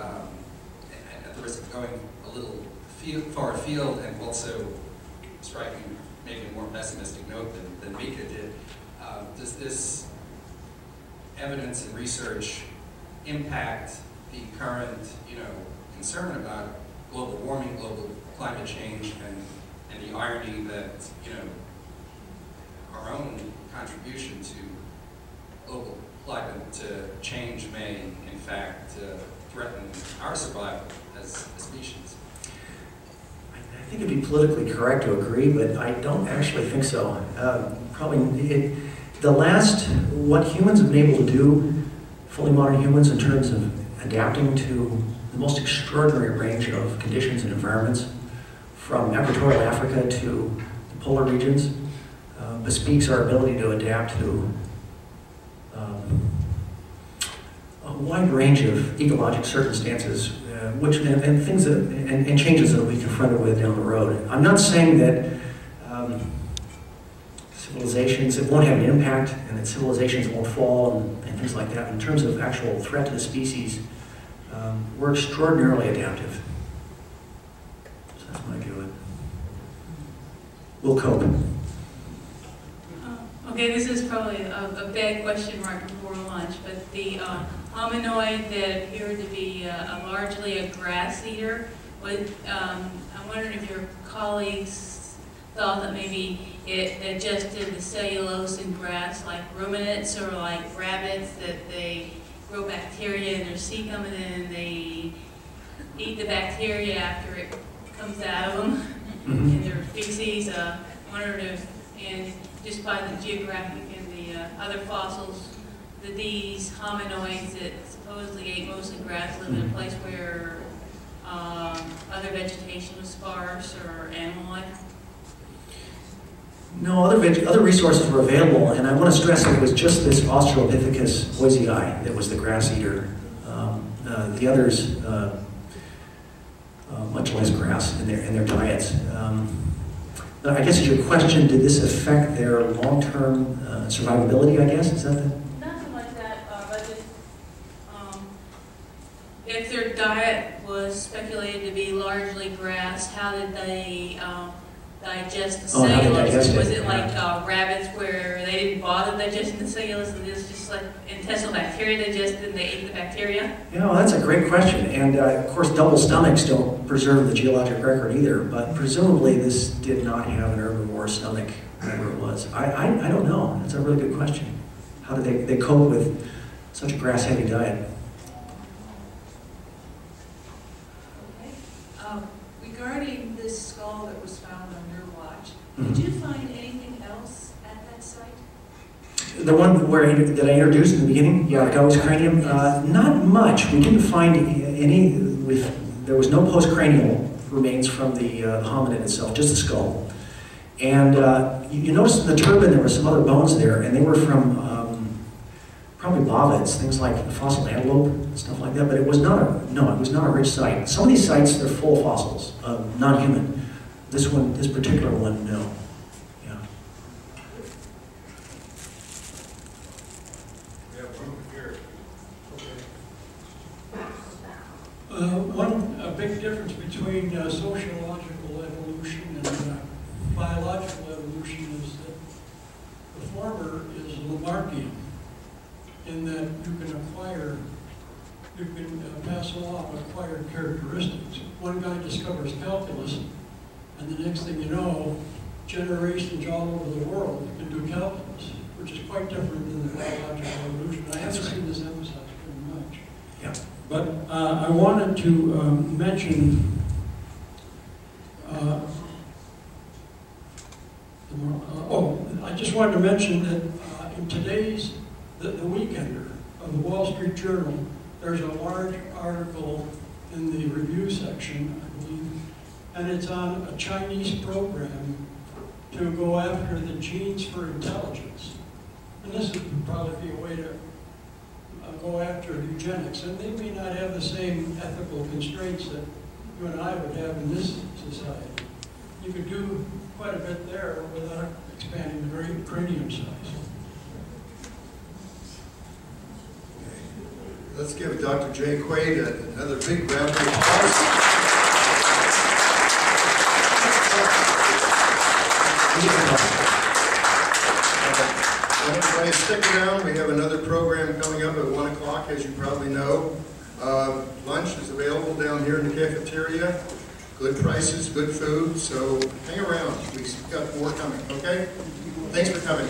at the risk of going a little far afield and also striking maybe a more pessimistic note than Mika did, does this evidence and research impact the current, concern about global warming, global climate change, and the irony that, our own contribution to global climate change may, in fact, threaten our survival as a species? I think it'd be politically correct to agree, but I don't actually think so. What humans have been able to do, fully modern humans, in terms of adapting to the most extraordinary range of conditions and environments, from equatorial Africa to the polar regions, bespeaks our ability to adapt to a wide range of ecologic circumstances, and things and changes that we'll be confronted with down the road. I'm not saying that civilizations, it won't have an impact, and that civilizations won't fall and things like that. In terms of actual threat to the species, we're extraordinarily adaptive. So that's my view of it. We'll cope. Okay, this is probably a bad question right before lunch, but the hominoid that appeared to be largely a grass eater, I'm wondering if your colleagues thought that maybe it digested the cellulose in grass like ruminants or like rabbits, that they grow bacteria in their cecum and then they eat the bacteria after it comes out of them in their feces. I wondered if, and just by the geographic and the other fossils, that these hominoids that supposedly ate mostly grass live in a place where other vegetation was sparse or animal life? No, other resources were available, and I want to stress that it was just this Australopithecus boisei that was the grass eater. The others, much less grass in their diets. But I guess your question, did this affect their long-term survivability, I guess? Is that the... Not so much that, but just if their diet was speculated to be largely grass, how did they digest the cellulose? Was it like rabbits where they didn't bother digesting the cellulose and it was just like intestinal bacteria digested and they ate the bacteria? Yeah, well, that's a great question. And of course, double stomachs don't preserve the geologic record either, but presumably this did not have an herbivore stomach, whatever it was. I don't know. That's a really good question. How did they cope with such a grass-heavy diet? Okay. Regarding this skull that was found on your watch, did you find anything else at that site? The one that I introduced in the beginning, yeah, the Gowie's cranium, not much. We didn't find any, there was no postcranial remains from the hominid itself, just the skull. And you notice in the turban there were some other bones there, and they were from probably bovids, things like fossil antelope and stuff like that, but it was not a rich site. Some of these sites, they're full of fossils, non-human. This particular one, no. Yeah. A big difference between sociological evolution and biological evolution is that the former is Lamarckian in that you can acquire, you can pass along acquired characteristics. One guy discovers calculus, and the next thing you know, generations all over the world can do calculus, which is quite different than the biological evolution. I haven't seen this emphasized very much. Yeah. But I wanted to mention I just wanted to mention that in today's, the Weekender of the Wall Street Journal, there's a large article in the review section, I believe, and it's on a Chinese program to go after the genes for intelligence. And this would probably be a way to go after eugenics. And they may not have the same ethical constraints that you and I would have in this society. You could do quite a bit there without expanding the cranium size. Let's give Dr. J. Quade another big round of applause. Everybody stick around. We have another program coming up at 1 o'clock, as you probably know. Lunch is available down here in the cafeteria. Good prices, good food, so hang around. We've got more coming, okay? Thanks for coming.